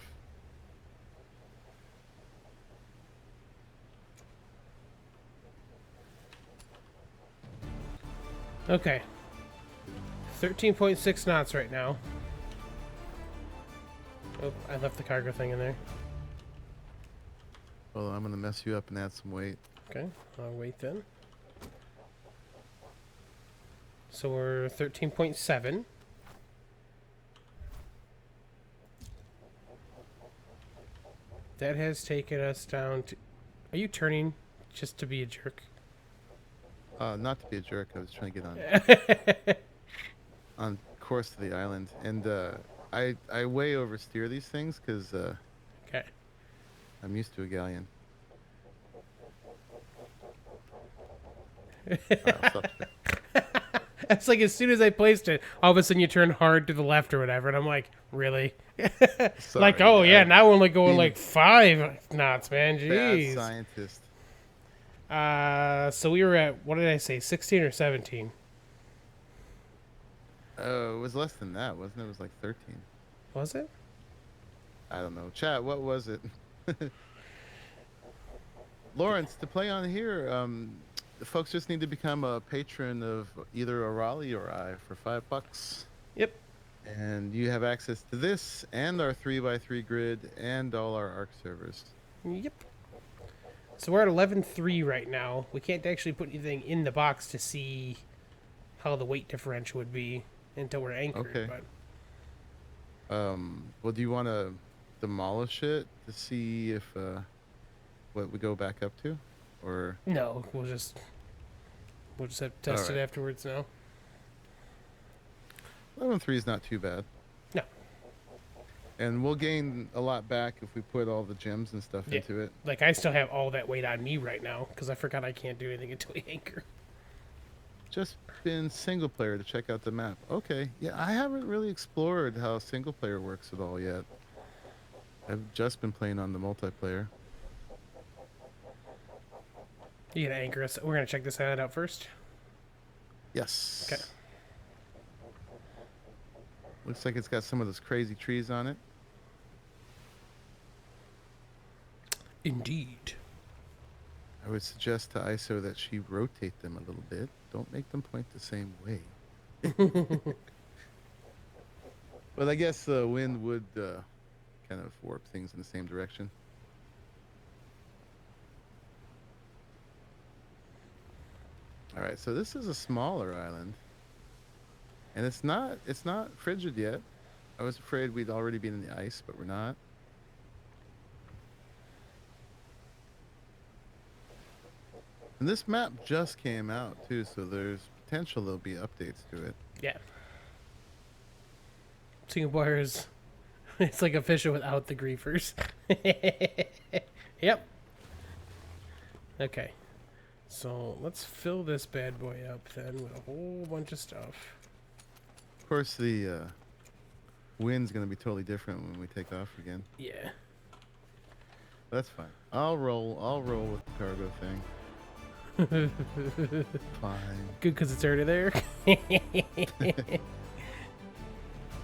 Okay. 13.6 knots right now. Oh, I left the cargo thing in there. Well, I'm going to mess you up and add some weight. Okay, I'll wait then. So we're 13.7. That has taken us down to... Are you turning just to be a jerk? Not to be a jerk, I was trying to get on course to the island. And I way oversteer these things because Okay. I'm used to a galleon. I'll stop there. It's like as soon as I placed it, all of a sudden you turn hard to the left or whatever, and I'm like, really? Sorry, like, oh yeah, now we're only going being like 5 knots, man. Bad Jeez. scientist. So we were at, what did I say, 16 or 17? Oh, it was less than that, wasn't it? It was like 13. Was it? I don't know. Chat, what was it? Lawrence, to play on here, the folks just need to become a patron of either Arahli or I for $5. Yep. And you have access to this and our 3x3 grid and all our ARC servers. Yep. So we're at 11.3 right now. We can't actually put anything in the box to see how the weight differential would be until we're anchored. Okay. But Well, do you want to demolish it to see if what we go back up to, or no, we'll just have to test it Alright. afterwards now. 11.3 is not too bad. No. And we'll gain a lot back if we put all the gems and stuff Yeah. into it. Like, I still have all that weight on me right now because I forgot I can't do anything until we anchor. Just been single player to check out the map. Okay, yeah, I haven't really explored how single player works at all yet. I've just been playing on the multiplayer. You gonna anchor us? We're gonna check this island out first. Yes. Okay. Looks like it's got some of those crazy trees on it. Indeed. I would suggest to ISO that she rotate them a little bit. Don't make them point the same way. But I guess the wind would kind of warp things in the same direction. All right, so this is a smaller island. And it's not frigid yet. I was afraid we'd already been in the ice, but we're not. And this map just came out too, so there's potential there'll be updates to it. Yeah. Singapore is it's like a fishing without the griefers. Yep. Okay. So let's fill this bad boy up then with a whole bunch of stuff. Of course, the wind's going to be totally different when we take off again. Yeah. That's fine. I'll roll with the cargo thing. Fine. Good, because it's already there.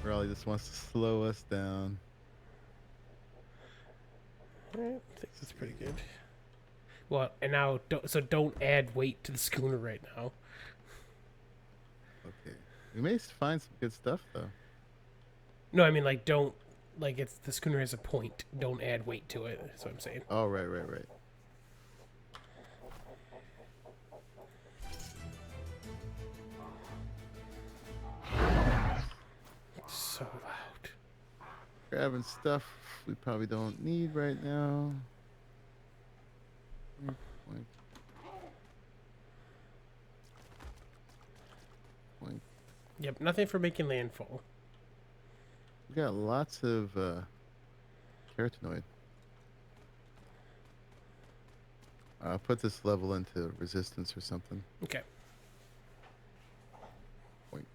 Raleigh just wants to slow us down. Alright, I think that's pretty good. Well, and now, don't add weight to the schooner right now. Okay. We may find some good stuff, though. No, I mean, like, don't, like, it's, the schooner has a point. Don't add weight to it, that's what I'm saying. Oh, right. So loud. Grabbing stuff we probably don't need right now. Point. Yep, nothing for making landfall. We got lots of carotenoid. I'll put this level into resistance or something. Okay. Boink.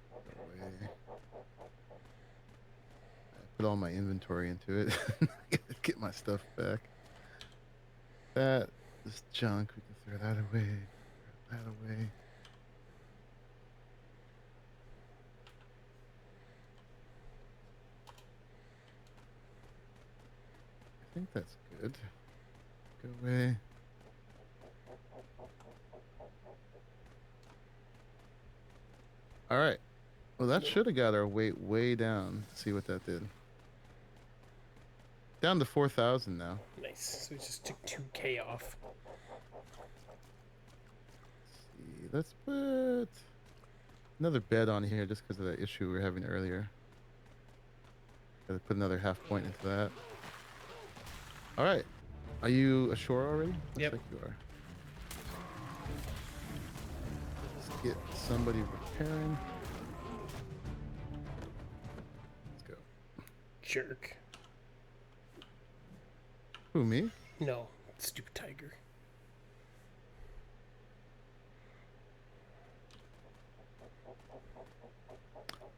Away. I put all my inventory into it. Get my stuff back. This junk, we can throw that away. Throw that away. I think that's good. Go away. All right. Well, that should have got our weight way down. Let's see what that did. Down to 4,000 now. Nice. So we just took 2K off. Let's put another bed on here just because of that issue we were having earlier. Gotta put another half point into that. All right. Are you ashore already? Yep. Looks like you are. Let's get somebody repairing. Let's go. Jerk. Who, me? No, stupid tiger.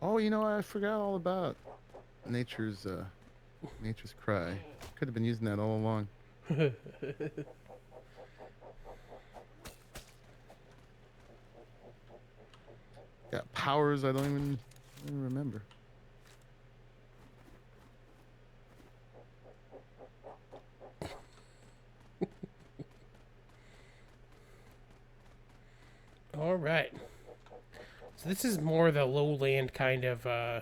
Oh, you know, I forgot all about nature's cry. Could have been using that all along. Got powers I don't even remember. All right. So this is more the lowland kind of. Oh,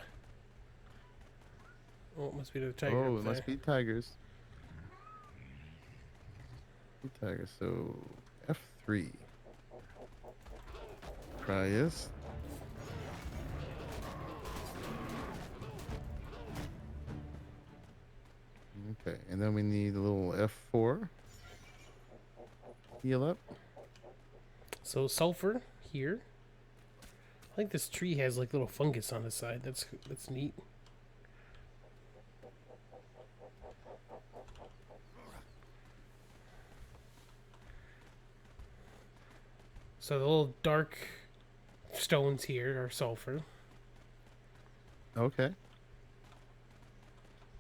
it must be the tiger. Oh, up it there. must be tigers. Tigers. So F3. Cry is. Okay, and then we need a little F4. Heal up. So sulfur here. I think this tree has like little fungus on the side. That's neat. So the little dark stones here are sulfur. Okay.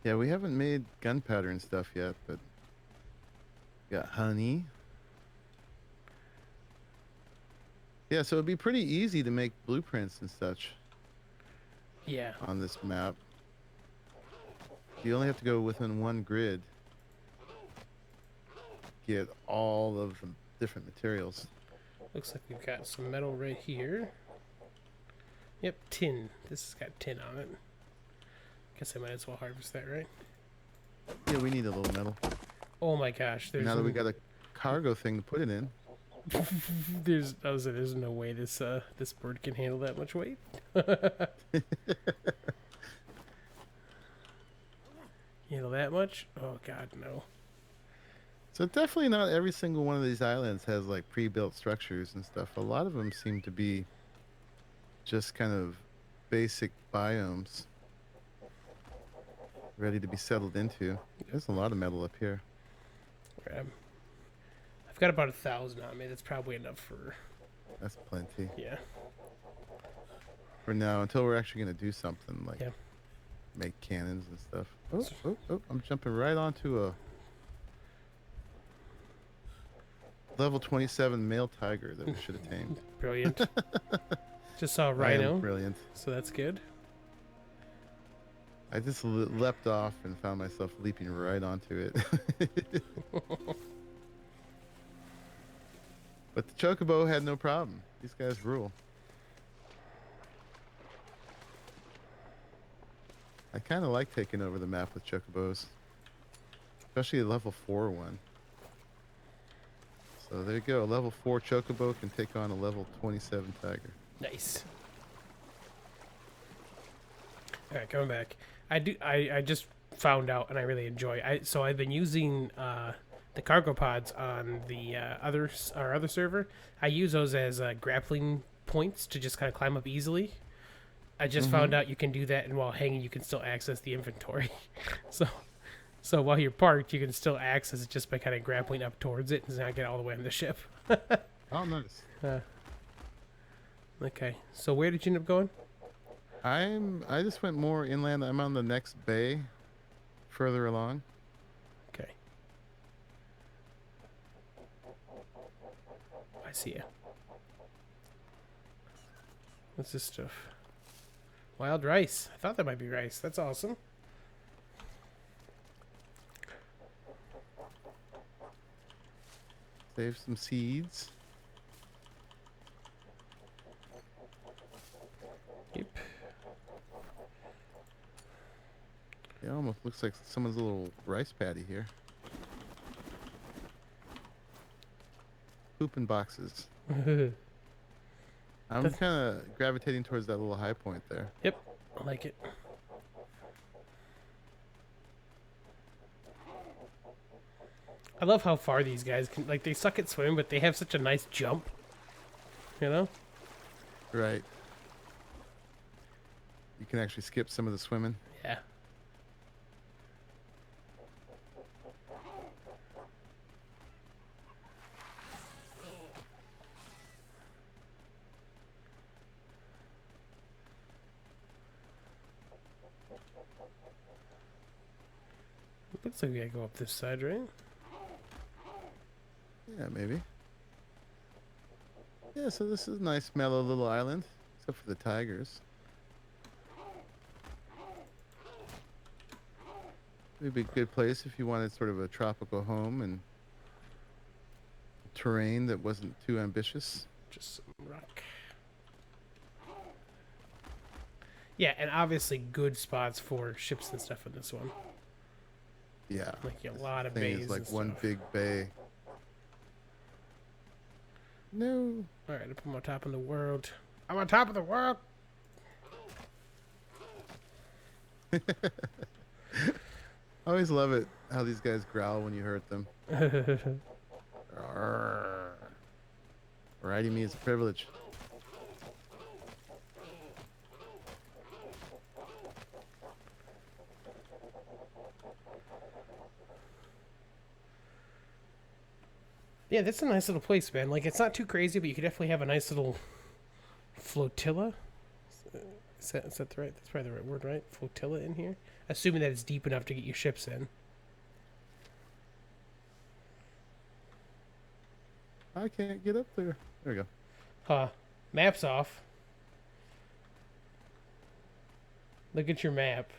Yeah, we haven't made gunpowder and stuff yet, but we got honey. Yeah, so it'd be pretty easy to make blueprints and such Yeah. on this map. You only have to go within one grid, get all of the different materials. Looks like we've got some metal right here. Yep, tin. This has got tin on it. Guess I might as well harvest that, right? Yeah, we need a little metal. Oh my gosh, there's Now that we got a cargo thing to put it in. there's no way this this bird can handle that much weight. Handle that much? Oh god, no. So definitely not every single one of these islands has like pre-built structures and stuff. A lot of them seem to be just kind of basic biomes ready to be settled into. There's a lot of metal up here. I've got about 1,000 on me. That's probably enough for. That's plenty. Yeah. For now, until we're actually going to do something like Yeah. make cannons and stuff. Oh, I'm jumping right onto a level 27 male tiger that we should have tamed. Brilliant. Just saw a I am rhino. brilliant. So that's good. I just leapt off and found myself leaping right onto it. But the chocobo had no problem. These guys rule. I kind of like taking over the map with chocobos, especially a level 4 one. So there you go. A level 4 chocobo can take on a level 27 tiger. Nice. All right, coming back. I just found out, and I really enjoy. So I've been using the cargo pods on the our other server. I use those as grappling points to just kind of climb up easily. I just found out you can do that, and while hanging, you can still access the inventory. So while you're parked, you can still access it just by kind of grappling up towards it and not get all the way on the ship. Oh, nice. Okay, so where did you end up going? I just went more inland. I'm on the next bay, further along. Okay. I see you. What's this stuff? Wild rice. I thought that might be rice. That's awesome. Save some seeds. Yep. It almost looks like someone's little rice paddy here. Pooping boxes. I'm kind of gravitating towards that little high point there. Yep. I like it. I love how far these guys can, like, they suck at swimming, but they have such a nice jump. You know? Right. You can actually skip some of the swimming. Yeah. Looks like we gotta go up this side, right? Yeah, maybe. Yeah, so this is a nice, mellow little island, except for the tigers. It'd be a good place if you wanted sort of a tropical home and terrain that wasn't too ambitious. Just some rock. Yeah, and obviously good spots for ships and stuff in this one. Yeah. Like a lot of Thing bays is like and one stuff. big bay. No. Alright, I'm on top of the world. I'm on top of the world! I always love it how these guys growl when you hurt them. Arrgh. Riding me is a privilege. Yeah, that's a nice little place, man. Like, it's not too crazy, but you could definitely have a nice little flotilla. Is that the right? That's probably the right word, right? Flotilla in here? Assuming that it's deep enough to get your ships in. I can't get up there. There we go. Huh. Map's off. Look at your map.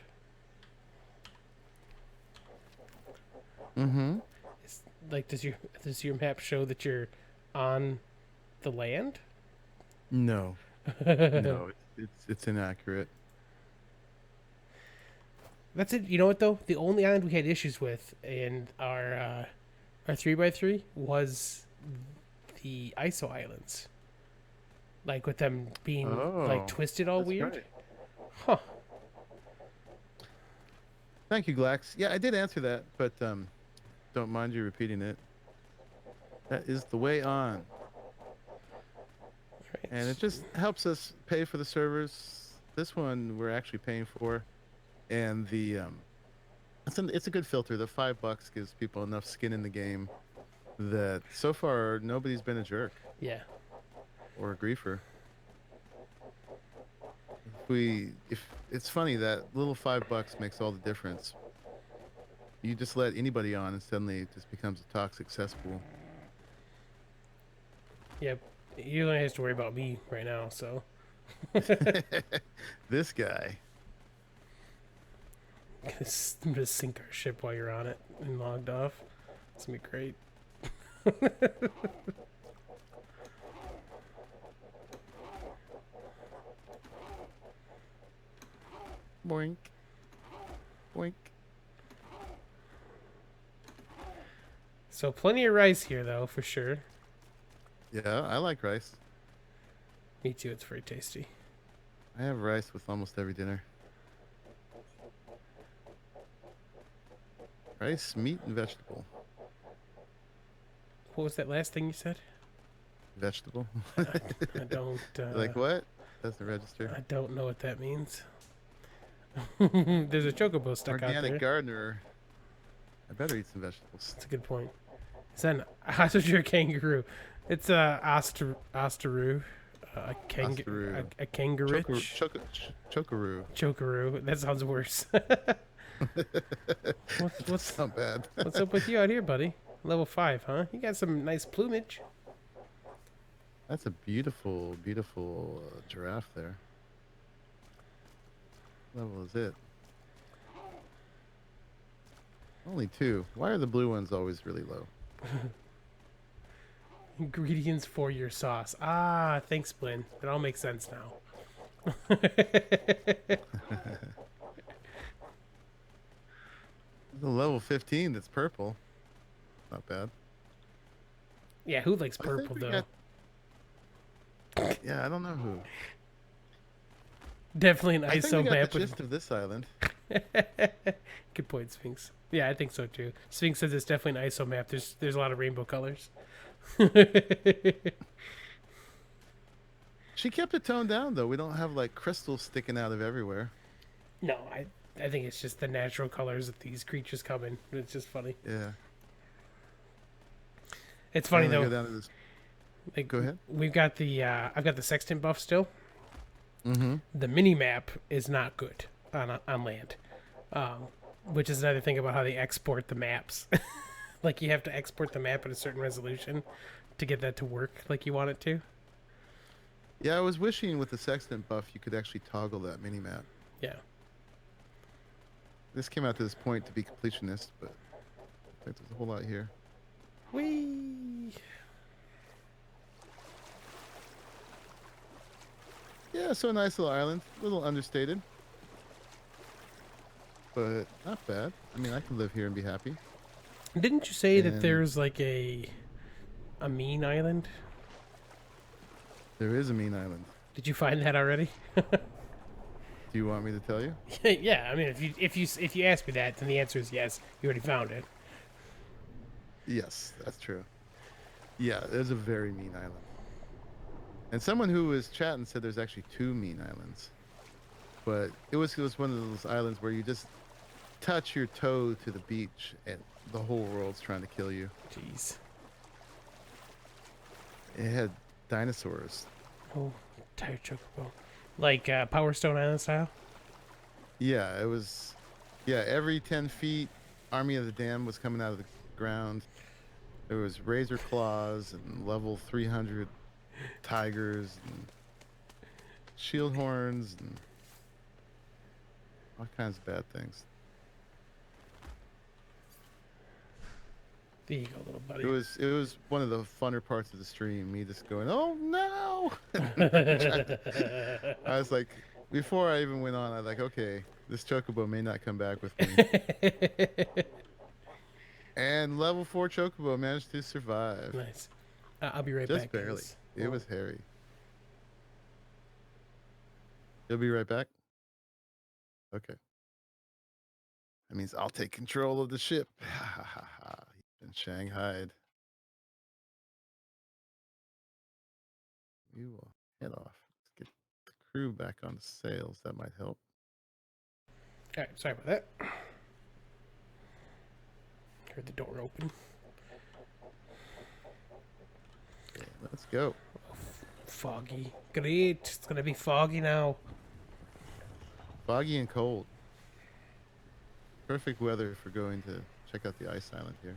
Mm-hmm. It's, like, does your map show that you're on the land? No, no, it's inaccurate. That's it. You know what though? The only island we had issues with in our 3x3 was the ISO islands. Like with them being like Oh, twisted all that's weird. right. Huh. Thank you, Glax. Yeah, I did answer that, but don't mind you repeating it. That is the way on, and it Right. just helps us pay for the servers. This one we're actually paying for, and the it's a good filter. The $5 gives people enough skin in the game that so far nobody's been a jerk Yeah. or a griefer. If it's funny that little $5 makes all the difference. You just let anybody on, and suddenly it just becomes a toxic cesspool. Yep. You only have to worry about me right now, so This guy. I'm gonna sink our ship while you're on it and logged off. It's gonna be great. Boink. Boink. So plenty of rice here though, for sure. Yeah, I like rice. Me too, it's very tasty. I have rice with almost every dinner. Rice, meat, and vegetable. What was that last thing you said? Vegetable? I don't Like what? Doesn't register. I don't know what that means. There's a chocobo stuck out Organic there. gardener. I better eat some vegetables. That's a good point. Is that an ostrich or a kangaroo? It's a osteroo. A Osteroo. kangaroo. Chokaroo. Chokaroo. That sounds worse. What's Not bad. what's up with you out here, buddy? Level 5, huh? You got some nice plumage. That's a beautiful, beautiful giraffe there. What level is it? Only 2. Why are the blue ones always really low? Ingredients for your sauce. Ah, thanks, Blinn. It all makes sense now. The level 15 that's purple. Not bad. Yeah, who likes I think purple we though? Yeah, I don't know who. Definitely an I think ISO we got map the with gist of this island. good point, Sphinx. Yeah, I think so too. Sphinx says it's definitely an ISO map. There's a lot of rainbow colors. She kept it toned down though. We don't have like crystals sticking out of everywhere. No, I think it's just the natural colors that these creatures come in. It's just funny. Yeah. It's funny And then though. Go down to this. Like, Go ahead. we've got the I've got the sextant buff still. Mm-hmm. The mini map is not good on land, which is another thing about how they export the maps. Like you have to export the map at a certain resolution to get that to work like you want it to. Yeah, I was wishing with the sextant buff you could actually toggle that mini map. Yeah. This came out to this point to be completionist, but I think there's a whole lot here. Whee! Yeah, so a nice little island. A little understated. But not bad. I mean, I can live here and be happy. Didn't you say that And there's like a mean island? there is a mean island. Did you find that already? Do you want me to tell you? Yeah, I mean, if you ask me that, then the answer is yes. You already found it. Yes, that's true. Yeah, there's a very mean island. And someone who was chatting said there's actually 2 mean islands. But it was one of those islands where you just touch your toe to the beach and the whole world's trying to kill you. Jeez. It had dinosaurs. Oh, tired chocobo. Like Power Stone Island style? Yeah, it was. Yeah, every 10 feet, Army of the Damned was coming out of the ground. There was razor claws and level 300 tigers and shield horns and all kinds of bad things. There you go, little buddy. It was one of the funner parts of the stream. Me just going, "Oh no!" I was like, before I even went on, I was like, "Okay, this chocobo may not come back with me." And level 4 chocobo managed to survive. Nice. I'll be right Just back. barely. Guys. It was hairy. You'll be right back. Okay. That means I'll take control of the ship. Ha ha ha ha. You've been shanghaied. You will head off. Let's get the crew back on the sails. That might help. All right, sorry about that. Heard the door open. Okay, let's go. Foggy. Great. It's gonna be foggy now. Foggy and cold. Perfect weather for going to check out the ice island here.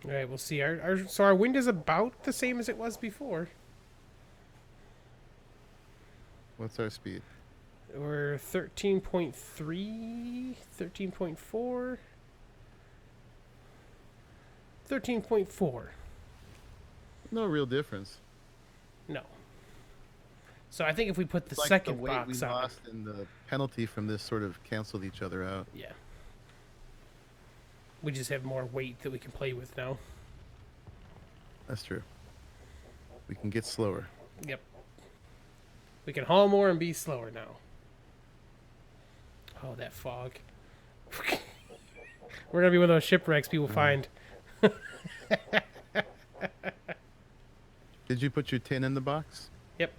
All right, we'll see. So our wind is about the same as it was before. What's our speed? We're 13.3, 13.4, 13.4. No real difference. No. So I think if we put the It's like second the weight box we on, lost and the penalty from this sort of canceled each other out. yeah, we just have more weight that we can play with now. That's true. We can get slower. Yep. We can haul more and be slower now. Oh, that fog. We're gonna be one of those shipwrecks people find. Did you put your tin in the box? Yep.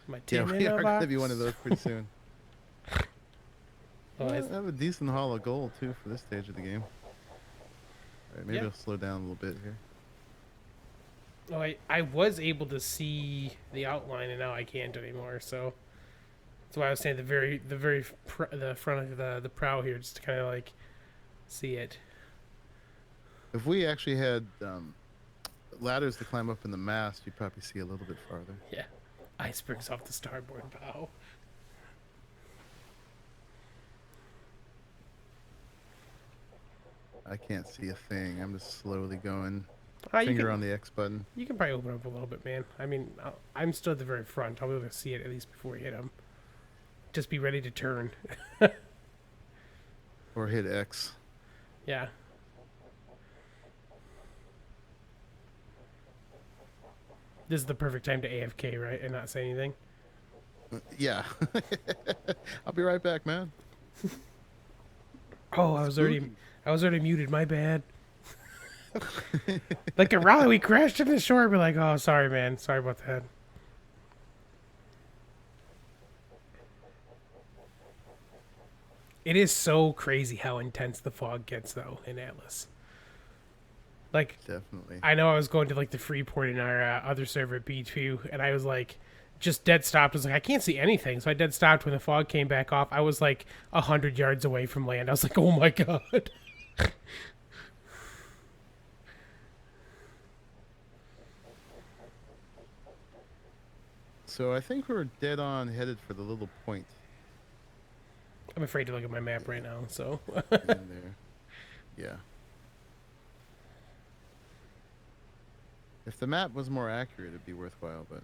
My Yeah, tin we in are a going box. to be one of those pretty soon. Oh, I have a decent haul of gold, too, for this stage of the game. All right, maybe Yeah. I'll slow down a little bit here. Oh, I was able to see the outline, and now I can't anymore. So that's why I was saying the front of the prow here, just to kind of like see it. If we actually had ladders to climb up in the mast, you'd probably see a little bit farther. Yeah, icebergs off the starboard bow. I can't see a thing. I'm just slowly going. You Finger can, on the X button. you can probably open up a little bit, man. I mean, I'm still at the very front. I'll be able to see it at least before we hit them. Just be ready to turn. Or hit X. Yeah. This is the perfect time to AFK, right, and not say anything. Yeah. I'll be right back, man. Oh, I was already muted. My bad. Like at Raleigh, we crashed into the shore. We're like, oh, sorry, man. Sorry about that. It is so crazy how intense the fog gets, though, in Atlas. Like, Definitely. I know I was going to like the Freeport in our other server at B2, and I was like, just dead stopped. I was like, I can't see anything, so I dead stopped when the fog came back off. I was like 100 yards away from land. I was like, oh my god. So I think we're dead on headed for the little point I'm afraid to look at my map right now, so. in there. Yeah. If the map was more accurate, it'd be worthwhile, but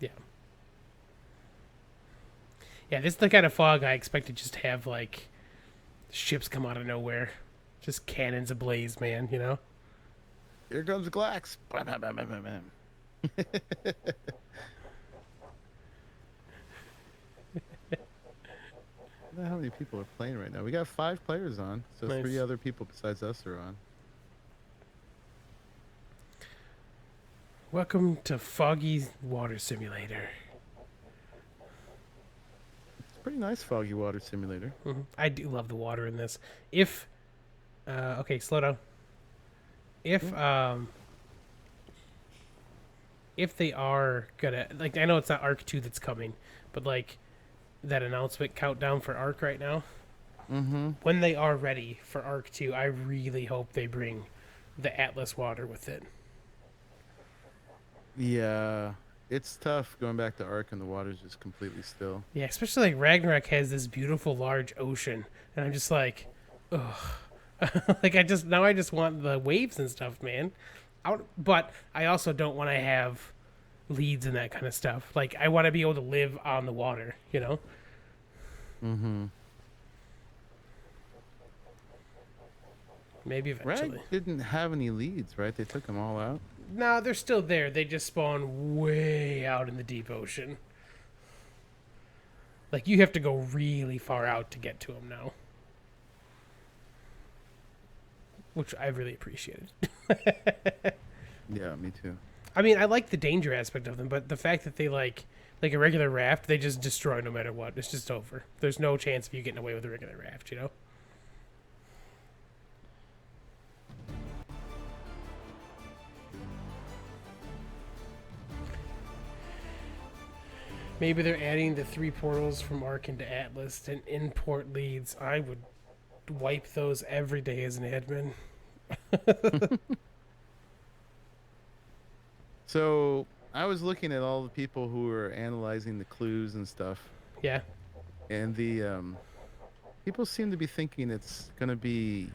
Yeah. Yeah, this is the kind of fog I expect to just have, like, ships come out of nowhere. Just cannons ablaze, man, you know? here comes Glax. Bam, bam, bam, bam, bam, bam. I don't know how many people are playing right now. We got 5 players on, so Nice. 3 other people besides us are on. Welcome to Foggy Water Simulator. It's a pretty nice foggy water simulator. I do love the water in this. If, okay, slow down. If if they are gonna, like, I know it's not Arc 2 that's coming, but like that announcement countdown for Arc right now, Mm-hmm. when they are ready for Arc 2, I really hope they bring the Atlas water with it. Yeah, it's tough going back to Ark and the water's just completely still. Yeah, especially like Ragnarok has this beautiful large ocean, and I'm just like, ugh. Like I just want the waves and stuff, man. But I also don't want to have leads and that kind of stuff. Like I want to be able to live on the water, you know? Mm-hmm. Maybe Rag eventually. didn't have any leads, right? They took them all out. No, they're still there. They just spawn way out in the deep ocean. Like you have to go really far out to get to them now, which I really appreciated. Yeah, me too. I mean, I like the danger aspect of them, but the fact that they like a regular raft, they just destroy no matter what. It's just over. There's no chance of you getting away with a regular raft, you know? Maybe they're adding the 3 portals from Ark into Atlas and import leads. I would wipe those every day as an admin. So I was looking at all the people who were analyzing the clues and stuff, Yeah, and the people seem to be thinking it's gonna be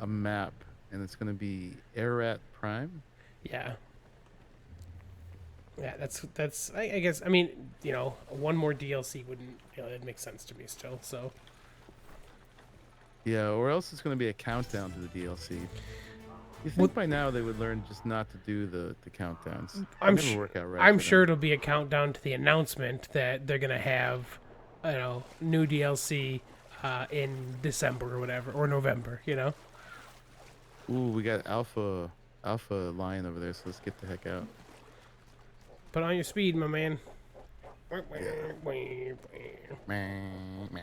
a map, and it's gonna be Ararat Prime. yeah. Yeah, that's. I guess. I mean, you know, one more DLC wouldn't. You know, it makes sense to me still. So Yeah, or else it's gonna be a countdown to the DLC. You think What- by now they would learn just not to do the countdowns? I'm They never su- work out right. I'm for sure them. it'll be a countdown to the announcement that they're gonna have, you know, new DLC in December or whatever or November. You know. Ooh, we got Alpha Lion over there, so let's get the heck out. Put on your speed, my man. Meh, meh.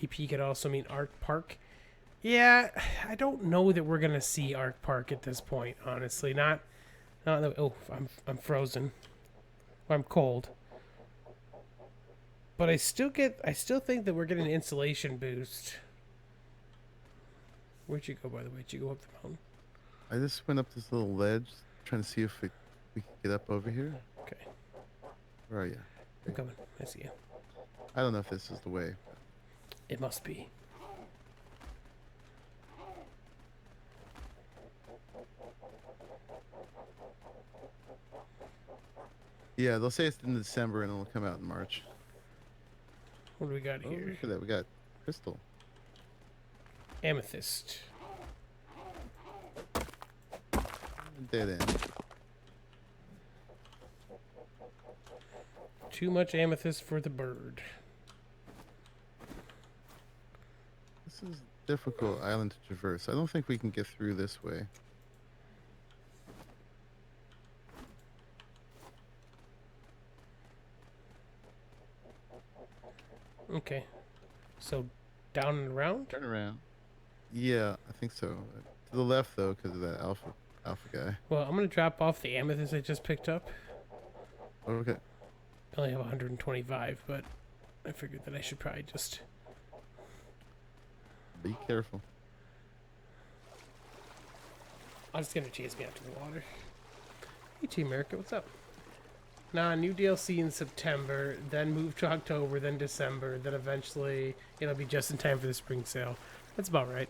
AP could also mean Arc Park. Yeah, I don't know that we're gonna see Arc Park at this point. Honestly, not. Oh, I'm frozen. I'm cold. But I still think that we're getting an insulation boost. Where'd you go, by the way? Did you go up the mountain? I just went up this little ledge, trying to see if we can get up over here. Okay, Where are you? I'm coming. I see you. I don't know if this is the way. It must be. Yeah, they'll say it's in December and it'll come out in March. What do we got Oh, here? look at that. We got crystal. Amethyst. Dead end. Too much amethyst for the bird. This is a difficult island to traverse. I don't think we can get through this way. Okay. So, down and around? Turn around. Yeah, I think so. To the left though, because of that alpha guy. Well, I'm going to drop off the amethyst I just picked up. Okay. I only have 125, but I figured that I should probably just... Be careful. I'm just going to chase me out to the water. Hey, Team America, what's up? Nah, new DLC in September, then move to October, then December, then eventually it'll be just in time for the spring sale. That's about right.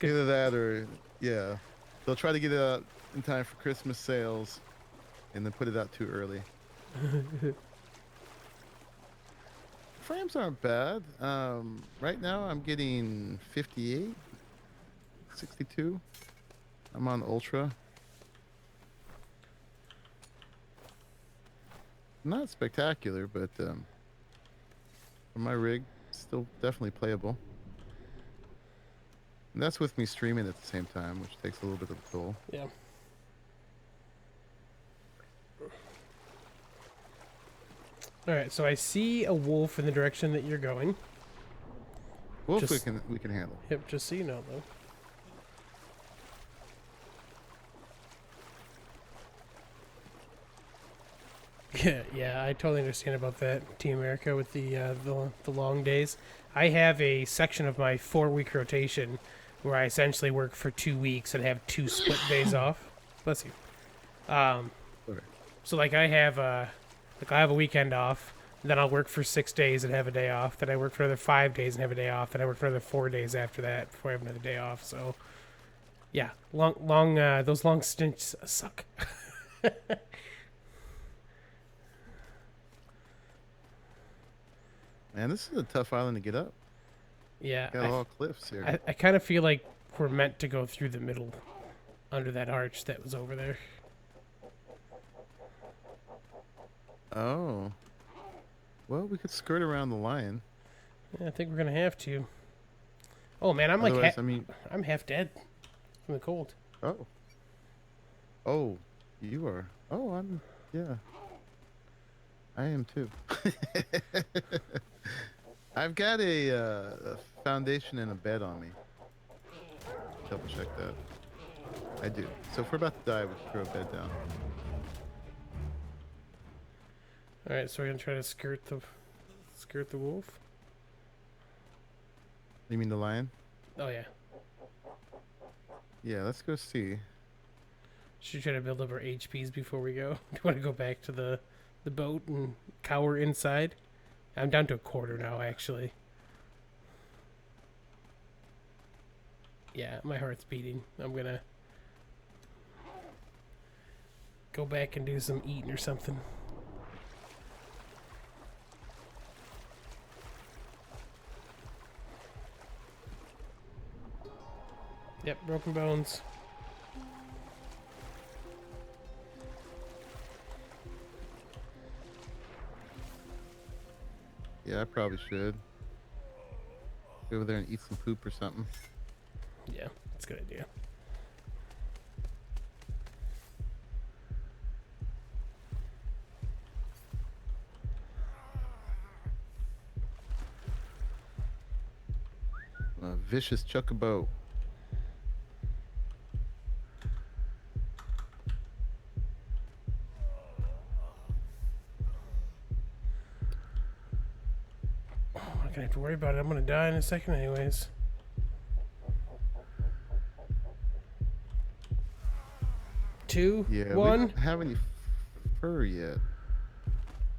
Either that or, yeah. They'll try to get it out in time for Christmas sales and then put it out too early. Frames aren't bad. Right now I'm getting 58, 62. I'm on Ultra. Not spectacular, but for my rig, still definitely playable. And that's with me streaming at the same time, which takes a little bit of a toll. Yeah. Alright, so I see a wolf in the direction that you're going. Wolf Just- we can handle. Yep, just so you know, though. Yeah, I totally understand about that, Team America, with the long days. I have a section of my 4 week rotation where I essentially work for 2 weeks and have 2 split days off. Bless you. Um, Sorry. so like I have a weekend off, then I'll work for 6 days and have a day off. Then I work for another 5 days and have a day off. Then I work for another 4 days after that before I have another day off. So yeah, those long stints suck. Man, this is a tough island to get up. Yeah, Got all cliffs here. I kind of feel like we're meant to go through the middle under that arch that was over there. Oh. Well, we could skirt around the lion. Yeah, I think we're gonna have to. Oh man, I'm Otherwise, like I mean, I'm half dead from the cold. oh. Oh, you are. Oh, yeah. I am too. I've got a foundation and a bed on me. Double check that. I do. So if we're about to die, we can throw a bed down. All right, so we're gonna try to skirt the wolf. You mean the lion? Oh yeah. Yeah, let's go see. Should try to build up our HPs before we go. Do you want to go back to the boat and cower inside? I'm down to a quarter now, actually. Yeah, my heart's beating. I'm gonna go back and do some eating or something. Yep, broken bones. Yeah, I probably should. Go over there and eat some poop or something. Yeah, that's a good idea. A vicious chocobo. I'm not gonna have to worry about it. I'm gonna die in a second anyways. Two, Yeah, we one. don't have any fur yet.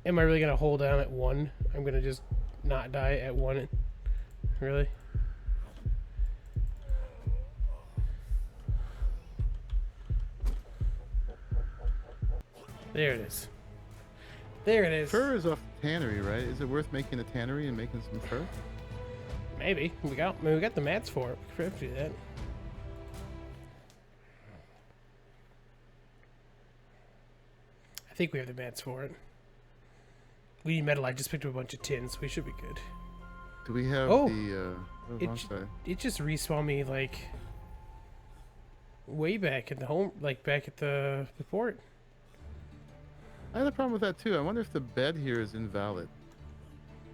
Am I really gonna hold down at one? I'm gonna just not die at one. Really? There it is. There it is. Fur is off the tannery, right? Is it worth making a tannery and making some fur? Maybe we got the mats for it. We could do that. I think we have the mats for it. We need metal. I just picked up a bunch of tins. We should be good. Do we have Oh, the? it just respawned me like way back at the home, like back at the port. I had a problem with that too. I wonder if the bed here is invalid.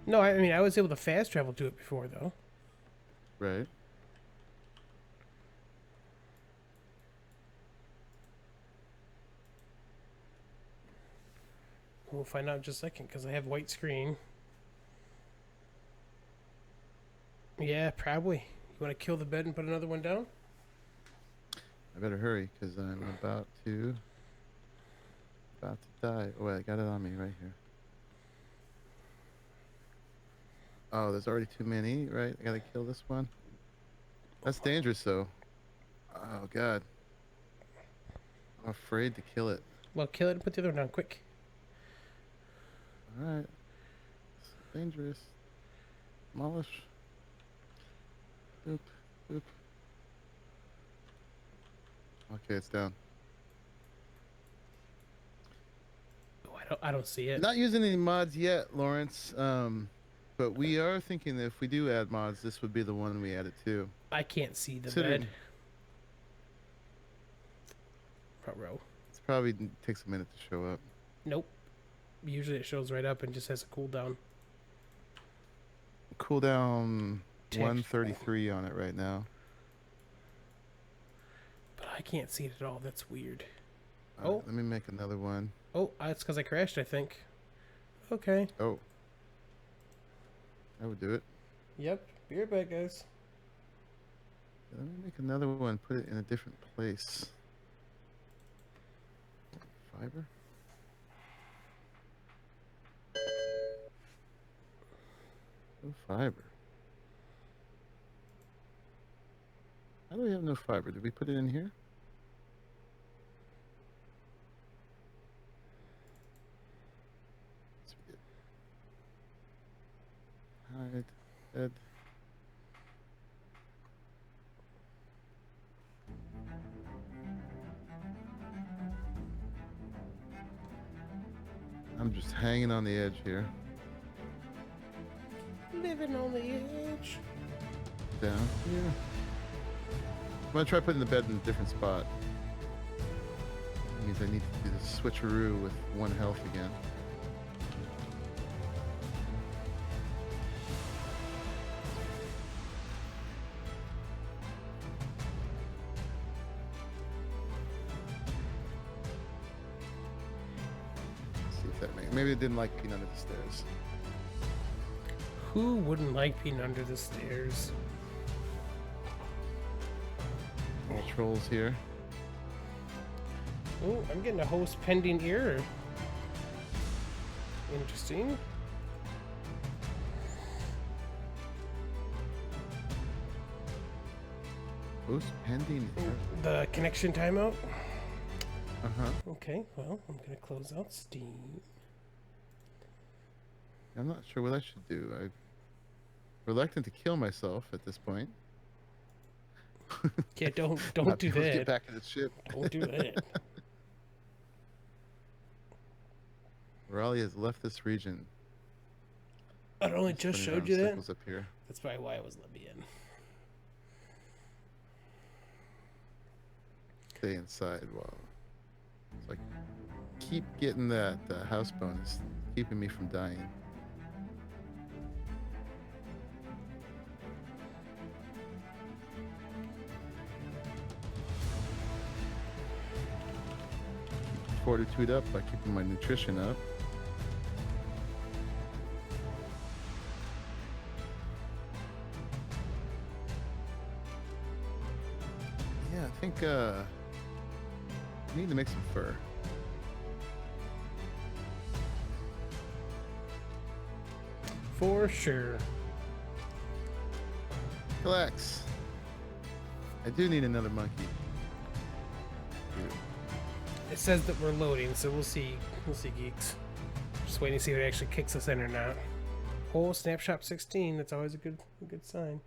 No, I mean I was able to fast travel to it before though. Right. We'll find out in just a second because I have white screen. Yeah, probably. You want to kill the bed and put another one down? I better hurry because I'm about to die. Oh, wait, I got it on me right here. Oh, there's already too many, right? I gotta kill this one. That's dangerous, though. Oh, God. I'm afraid to kill it. Well, kill it and put the other one down quick. Alright. It's dangerous. Demolish. Oop. Oop. Okay, it's down. Oh, I don't see it. Not using any mods yet, Lawrence. But we are thinking that if we do add mods, this would be the one we add it to. I can't see the Considering- bed. Front row. It's probably takes a minute to show up. Nope. Usually it shows right up and just has a cooldown. Cooldown Text. 133 on it right now. But I can't see it at all. That's weird. All right, Oh, let me make another one. oh, it's because I crashed, I think. Okay. Oh, I would do it. Yep. Be right back, guys. Let me make another one. Put it in a different place. Fiber. No fiber. How do we have no fiber? Did we put it in here? Yes, we did. Hide. Dead. I'm just hanging on the edge here. Living on the edge. Down here. I'm gonna try putting the bed in a different spot. That means I need to do the switcheroo with 1 health again. See if that makes. Maybe it didn't like being under the stairs. Who wouldn't like being under the stairs? All trolls here. Oh, I'm getting a host pending error. Interesting. Post pending error. The connection timeout. Uh-huh. Okay, well, I'm gonna close out Steam. I'm not sure what I should do. I'm reluctant to kill myself at this point. Yeah, don't Not do be able to that. Get back to the ship. Don't do that. Arahli has left this region. I only It's just spinning showed you around that. circles up here. That's probably why it was let me in. Stay inside while it's like keep getting that house bonus, keeping me from dying. Keep fortitude up by keeping my nutrition up. Yeah, I think I need to make some fur. For sure. Relax. I do need another monkey. It says that we're loading, so we'll see. We'll see, geeks. Just waiting to see if it actually kicks us in or not. Oh, snapshot 16. That's always a good sign.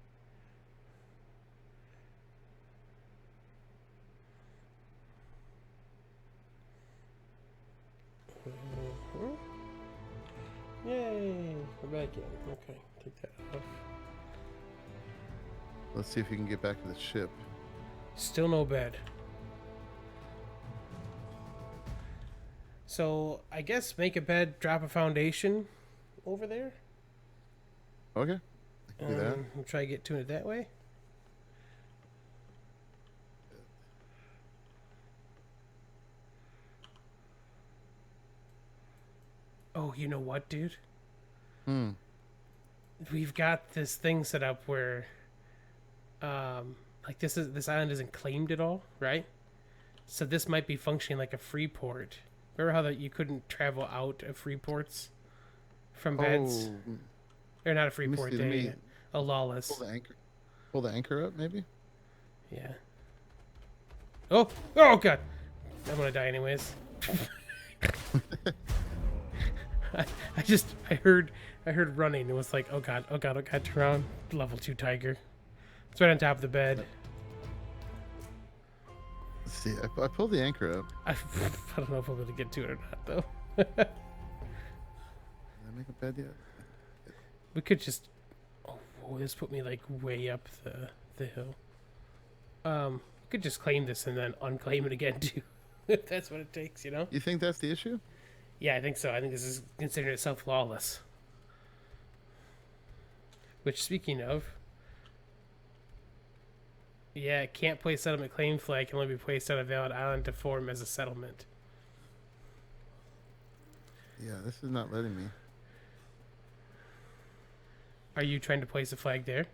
Yay! We're back in. Okay, take that off. Let's see if we can get back to the ship. Still no bed. So I guess make a bed, drop a foundation over there. Okay, I can do that. We'll try to get to it that way. Oh, you know what, dude? We've got this thing set up where, like this island isn't claimed at all, right? So this might be functioning like a free port. Remember how that you couldn't travel out of free ports from beds? Oh, Or not a free let me port, see, let me a lawless. pull the anchor up, maybe. Yeah. Oh god! I'm gonna die anyways. I heard running. It was like, oh god, turn around. Level 2 tiger. It's right on top of the bed. Let's see, I pulled the anchor up. I don't know if I'm gonna get to it or not though. Did I make a bed yet? We could just. Oh, whoa, this put me like way up the hill. We could just claim this and then unclaim it again too. If that's what it takes, you know? You think that's the issue? Yeah, I think so. I think this is considering itself lawless. Which, speaking of, yeah, it can't place settlement claim flag. Can only be placed on a valid island to form as a settlement. Yeah, this is not letting me. Are you trying to place a flag there?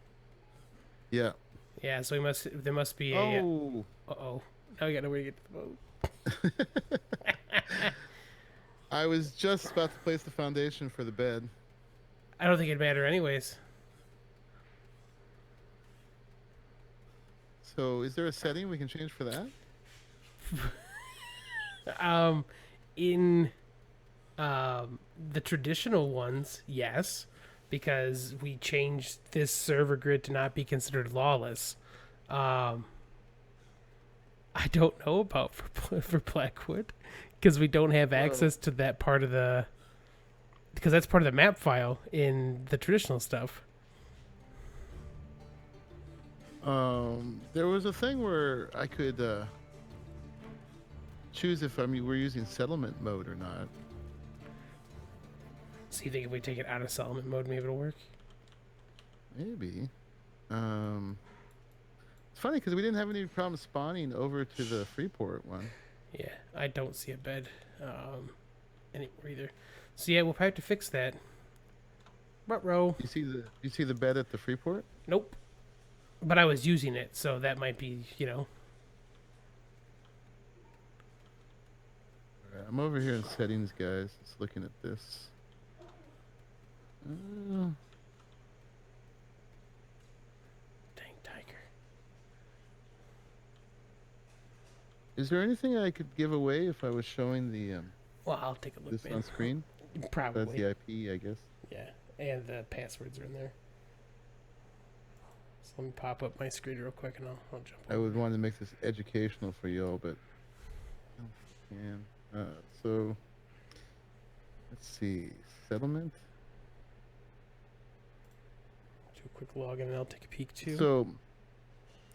Yeah. Yeah, so there must be a Oh. uh-oh. Now we got nowhere to get to the boat. I was just about to place the foundation for the bed. I don't think it'd matter anyways. So, is there a setting we can change for that? Um in the traditional ones, yes, because we changed this server grid to not be considered lawless. Um I don't know about for Blackwood because we don't have Well, access to that part of the because that's part of the map file in the traditional stuff. there was a thing where I could choose if we're using settlement mode or not. So you think if we take it out of settlement mode, maybe it'll work? Maybe. Um, it's funny because we didn't have any problem spawning over to the Freeport one. Yeah, I don't see a bed anymore either. So yeah, we'll probably have to fix that. Row. You see the bed at the Freeport? Nope. But I was using it, so that might be, All right, I'm over here in settings, guys. Just looking at this. dang tiger. Is there anything I could give away if I was showing the Well, I'll take a look, this man. on screen? That's Probably. the IP, I guess. Yeah, and the passwords are in there. So let me pop up my screen real quick, and I'll jump. I would want to make this educational for y'all, but yeah. So let's see, settlement. Do a quick login, and I'll take a peek too. So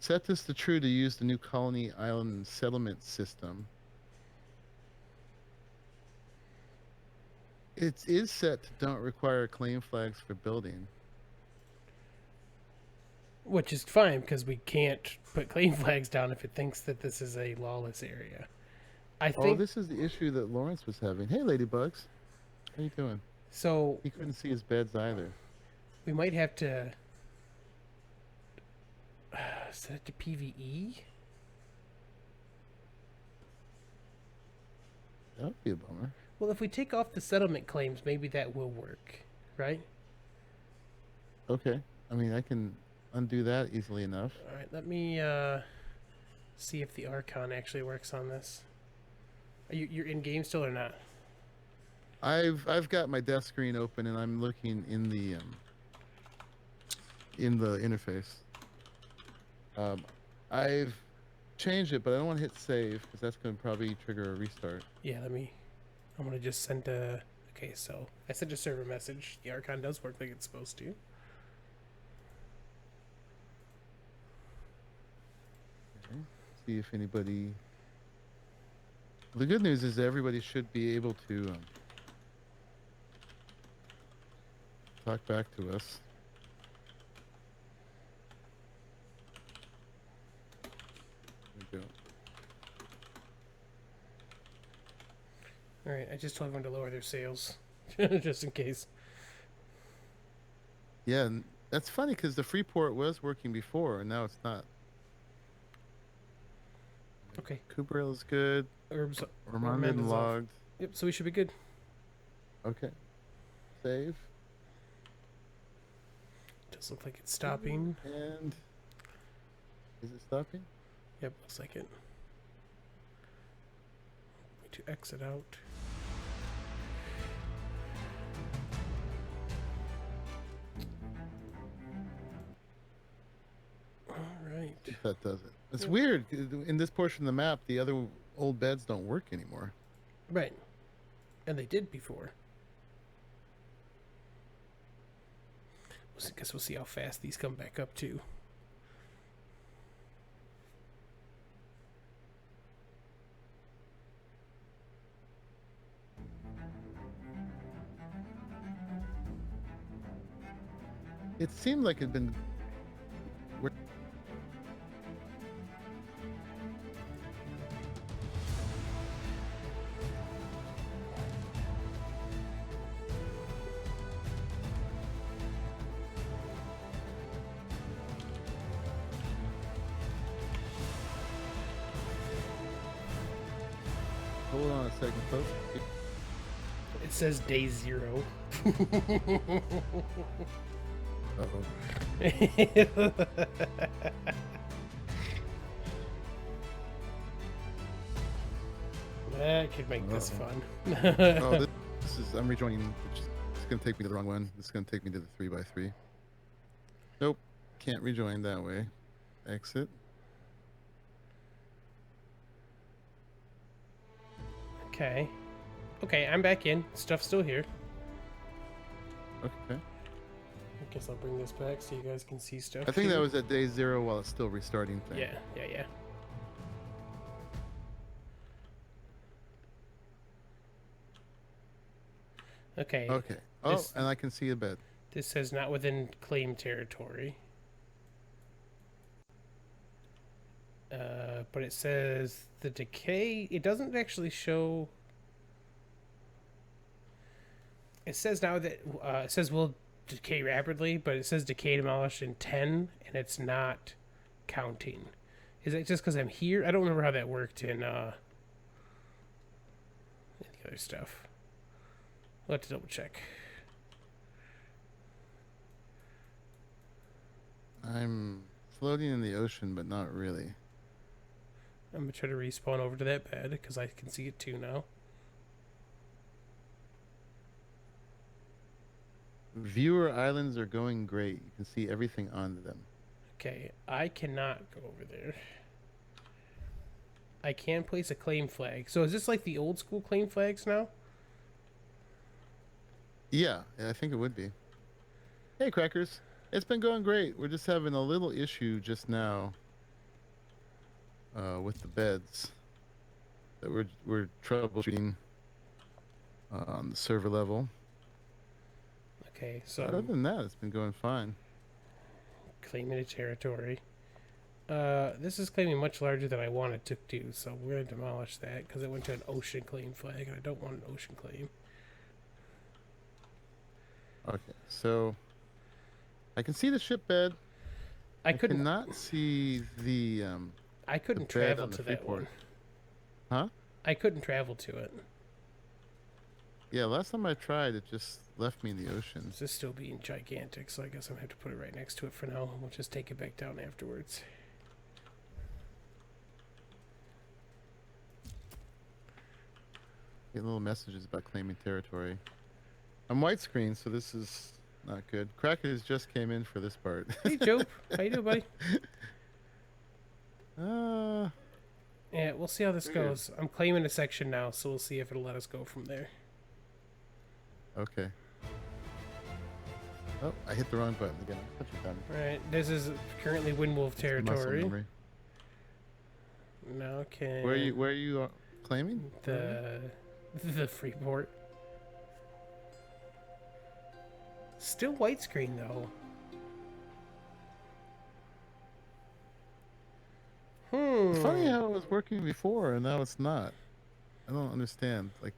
set this to true to use the new colony island settlement system. It is set to don't require claim flags for building. Which is fine because we can't put claim flags down if it thinks that this is a lawless area. I Oh, think this is the issue that Lawrence was having. Hey, Ladybugs. How you doing? so. He couldn't see his beds either. We might have to set it to PVE. That would be a bummer. Well, if we take off the settlement claims, maybe that will work, right? Okay. I mean, I can undo that easily enough. All right, let me see if the Archon actually works on this. You're in game still or not? I've got my desk screen open and I'm looking in the interface. I've changed it, but I don't want to hit save because that's going to probably trigger a restart. Yeah, I'm gonna just send a. Okay, so I sent a server message. The Archon does work like it's supposed to. Okay. See if anybody. The good news is everybody should be able to talk back to us. There we go. All right, I just told everyone to lower their sails, just in case. Yeah, and that's funny because the Freeport was working before and now it's not. Okay. Cooperale is good. Herbs. Ormonded is off. logged. Yep. So we should be good. Okay. Save. Does look like it's stopping. And is it stopping? Yep, looks like it. Need to exit out. All right. If that does it. It's weird. In this portion of the map, the other old beds don't work anymore. Right. And they did before. I guess we'll see how fast these come back up too. It seemed like it'd been. Hold on a second, folks. It says day 0. Uh-oh. That could make this fun. Oh, this is, I'm rejoining. It's going to take me to the wrong one. It's going to take me to the 3x3. Nope. Can't rejoin that way. Exit. Okay. Okay, I'm back in. Stuff's still here. Okay. I guess I'll bring this back so you guys can see stuff. I think that was at day 0 while it's still restarting thing. Yeah. Okay. Okay. Oh, and I can see a bed. This says not within claim territory. But it says the decay. It doesn't actually show. It says now that it says will decay rapidly, but it says decay demolished in 10, and it's not counting. Is it just because I'm here? I don't remember how that worked in the other stuff. We'll have to double check. I'm floating in the ocean, but not really. I'm gonna try to respawn over to that bed because I can see it too now. Viewer islands are going great. You can see everything on them. Okay, I cannot go over there. I can place a claim flag. So is this like the old school claim flags now? Yeah, I think it would be. Hey, Crackers. It's been going great. We're just having a little issue just now with the beds that we're troubleshooting on the server level. Okay, so Other than that, it's been going fine. claiming a territory. This is claiming much larger than I want it to do, so we're going to demolish that because it went to an ocean claim flag, and I don't want an ocean claim. Okay, so I can see the ship bed. I cannot see the I couldn't the bed travel on the to that freeport. one. Huh? I couldn't travel to it. Yeah, last time I tried, it just left me in the ocean. This is still being gigantic, so I guess I'm going to have to put it right next to it for now. We'll just take it back down afterwards. Get little messages about claiming territory. I'm widescreen, so this is not good. Crackers just came in for this part. Hey, Joe. How you doing, buddy? Yeah, we'll see how this Weird. goes. I'm claiming a section now, so we'll see if it'll let us go from there. Okay. Oh, I hit the wrong button again. Touch it down. Alright, this is currently Windwolf Muscle territory. memory. Now can... Where are you claiming? The freeport. Still widescreen, though. It's funny how it was working before and now it's not. I don't understand. Like,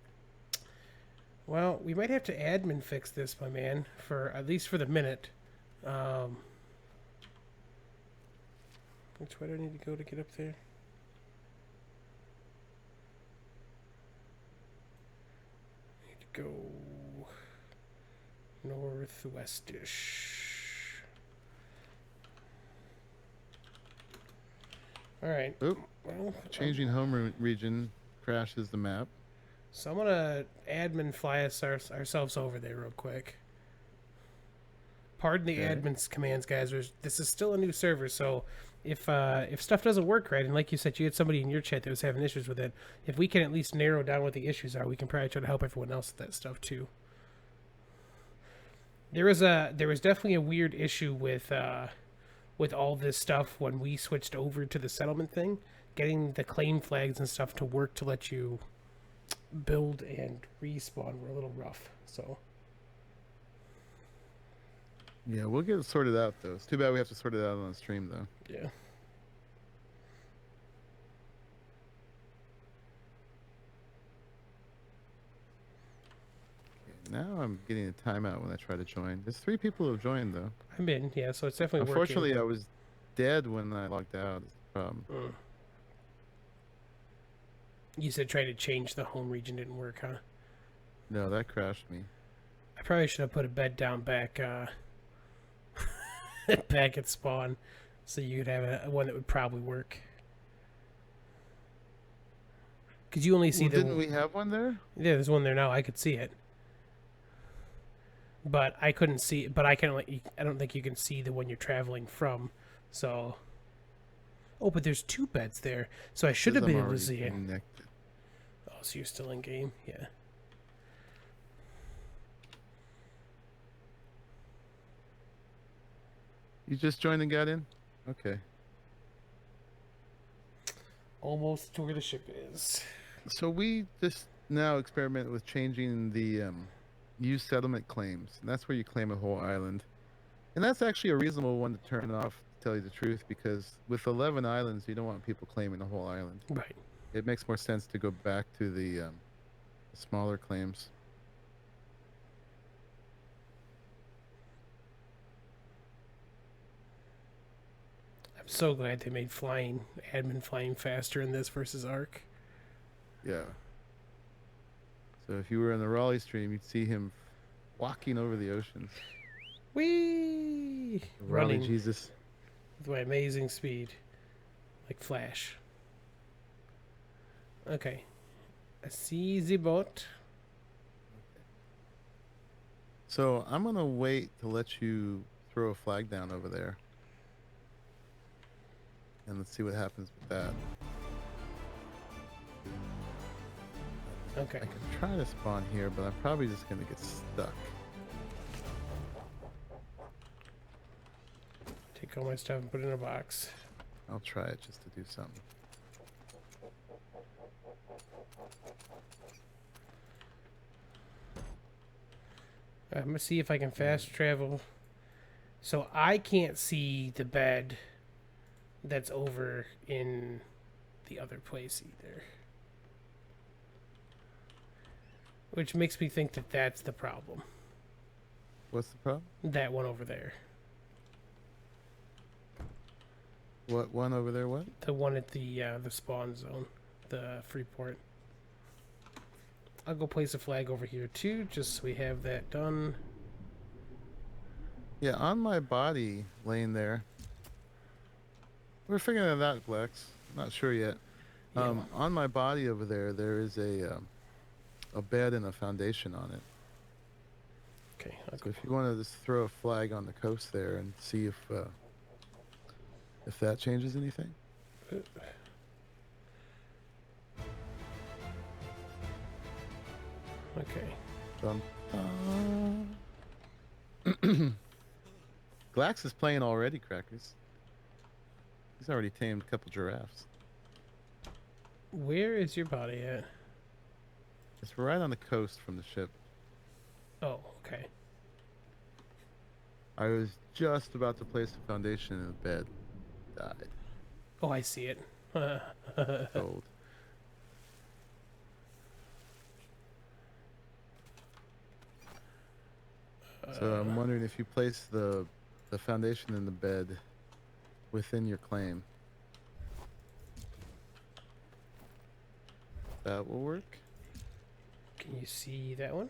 well, we might have to admin fix this, my man, for at least for the minute. Which way do I need to go to get up there? I need to go northwestish. Alright. oop, Well, changing home region crashes the map. so I'm gonna admin fly us ourselves over there real quick. Pardon the admin's commands, guys. This is still a new server, so if stuff doesn't work right, and like you said, you had somebody in your chat that was having issues with it, if we can at least narrow down what the issues are, we can probably try to help everyone else with that stuff too. There was definitely a weird issue with all this stuff when we switched over to the settlement thing. Getting the claim flags and stuff to work to let you build and respawn were a little rough. So Yeah, we'll get it sorted out though. It's too bad we have to sort it out on the stream though. yeah. Now I'm getting a timeout when I try to join. There's 3 people who have joined though. I'm in, yeah, so it's definitely Unfortunately, working. I was dead when I logged out. Is the problem. You said try to change the home region didn't work, huh? No, that crashed me. I probably should have put a bed down back back at spawn, so you could have one that would probably work. Because you only see Well, didn't we have one there? Yeah, there's one there now. I could see it, but I couldn't see. But I can. I don't think you can see the one you're traveling from. So. Oh, but there's 2 beds there, so I should have been able to see it. Oh, so you're still in game, yeah. You just joined and got in? Okay. Almost to where the ship is. So we just now experiment with changing the used settlement claims. And that's where you claim a whole island. And that's actually a reasonable one to turn off, to tell you the truth, because with 11 islands, you don't want people claiming the whole island. Right. It makes more sense to go back to the smaller claims. I'm so glad they made admin flying faster in this versus Ark. Yeah. So if you were in the Raleigh stream, you'd see him walking over the oceans. Whee! Raleigh Running Jesus. with my amazing speed. Like Flash. Okay. I see the boat. So I'm going to wait to let you throw a flag down over there. And let's see what happens with that. Okay. I can try to spawn here, but I'm probably just going to get stuck. Take all my stuff and put it in a box. I'll try it just to do something. I'm going to see if I can fast travel. So I can't see the bed that's over in the other place either. Which makes me think that that's the problem. What's the problem? That one over there. What one over there? What? The one at the spawn zone. The free port. I'll go place a flag over here too, just so we have that done. Yeah, on my body laying there. We're figuring that out, Lex. I'm not sure yet. Yeah. On my body over there, there is a bed and a foundation on it. Okay. So if you want to just throw a flag on the coast there and see if that changes anything. Okay. Glax is playing already, Crackers. He's already tamed a couple giraffes. Where is your body at? It's right on the coast from the ship. Oh, okay. I was just about to place the foundation in the bed. Died. Oh, I see it. Sold. So I'm wondering if you place the foundation in the bed within your claim. That will work. Can you see that one?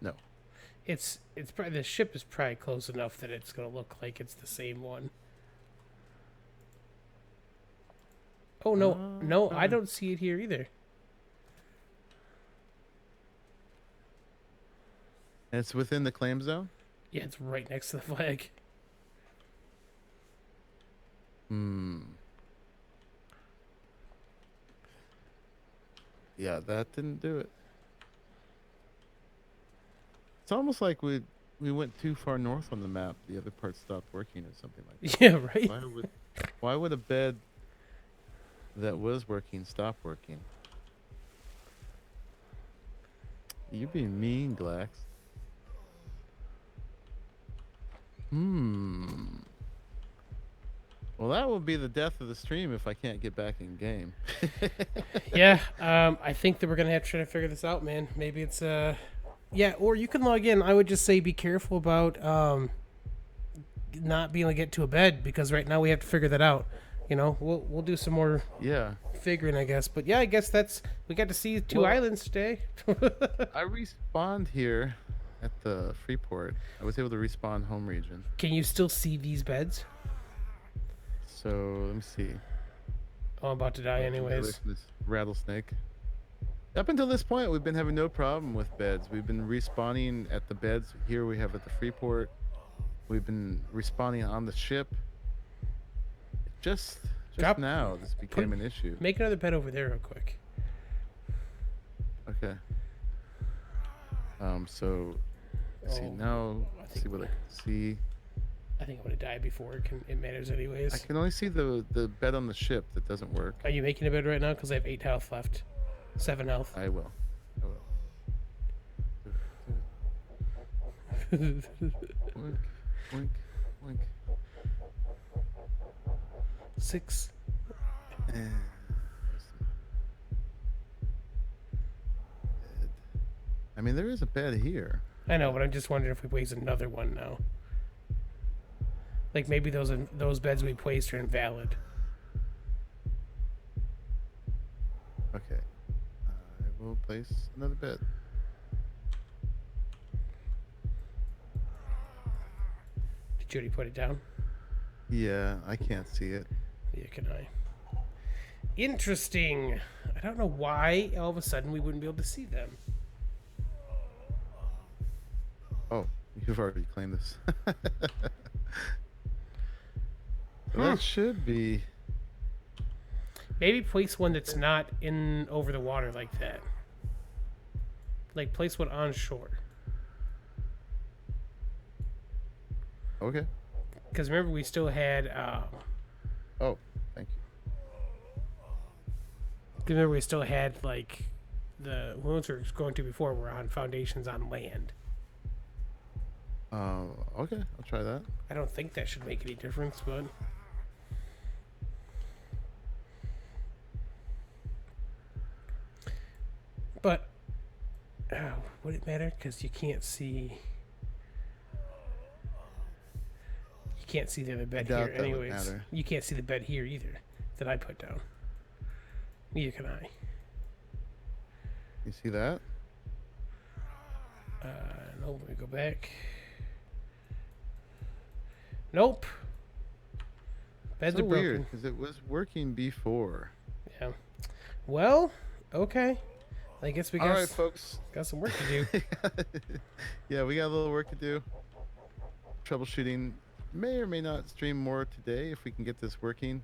No. It's probably the ship is probably close enough that it's gonna look like it's the same one. Oh no, no, I don't see it here either. And it's within the claim zone? Yeah, it's right next to the flag. Yeah, that didn't do it. It's almost like we went too far north on the map. The other part stopped working or something like that. Yeah, right. Why would a bed that was working stop working? You're being mean, Glax. Well, that will be the death of the stream if I can't get back in game. Yeah, I think that we're gonna have to try to figure this out, man. Maybe it's yeah, or you can log in. I would just say be careful about not being able to get to a bed, because right now we have to figure that out. You know, we'll do some more Yeah. figuring, I guess. But yeah, I guess we got to see two Well, islands today. I respawned here at the Freeport. I was able to respawn home region. Can you still see these beds? So let me see. Oh, I'm about to die Get away anyways. from this rattlesnake. Up until this point, we've been having no problem with beds. We've been respawning at the beds here we have at the Freeport. We've been respawning on the ship. Just Drop- now, this became an issue. Make another bed over there real quick. Okay. So see now. See what I can see. I think I'm gonna die before it matters anyways. I can only see the bed on the ship that doesn't work. Are you making a bed right now? Because I have 8 health left. 7 health. I will. Oink, oink, oink. 6. And I mean, there is a bed here. I know, but I'm just wondering if we place another one now. Like maybe those beds we placed are invalid. Okay. I will place another bed. Did you already put it down? Yeah, I can't see it. Yeah, can I? Interesting. I don't know why all of a sudden we wouldn't be able to see them. Oh, you've already claimed this. That should be. Maybe place one that's not in over the water like that. Like place one on shore. Okay. Because remember we still had. Oh, thank you. Remember we still had like the ones we were going to before were on foundations on land. Okay, I'll try that. I don't think that should make any difference, but. But would it matter? Because you can't see. You can't see the other bed doubt here, that would anyways. matter. You can't see the bed here either that I put down. Neither can I. You see that? No, let me go back. Nope. Beds So are broken. weird because it was working before. Yeah. Well, okay. I guess we All got right, folks. got some work to do. Yeah, we got a little work to do. Troubleshooting. May or may not stream more today if we can get this working.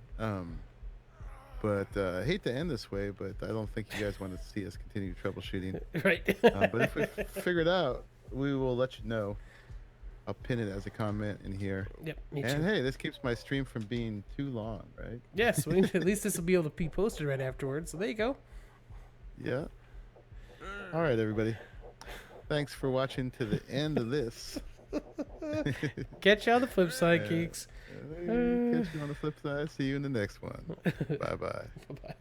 But I hate to end this way, but I don't think you guys want to see us continue troubleshooting. Right. But if we figure it out, we will let you know. I'll pin it as a comment in here. Yep, me And too. hey, this keeps my stream from being too long, right? Yes, at least this will be able to be posted right afterwards. So there you go. Yeah. All right, everybody. Thanks for watching to the end of this. Catch you on the flip side, Yeah. Geeks. Catch you on the flip side. See you in the next one. Bye-bye. Bye-bye.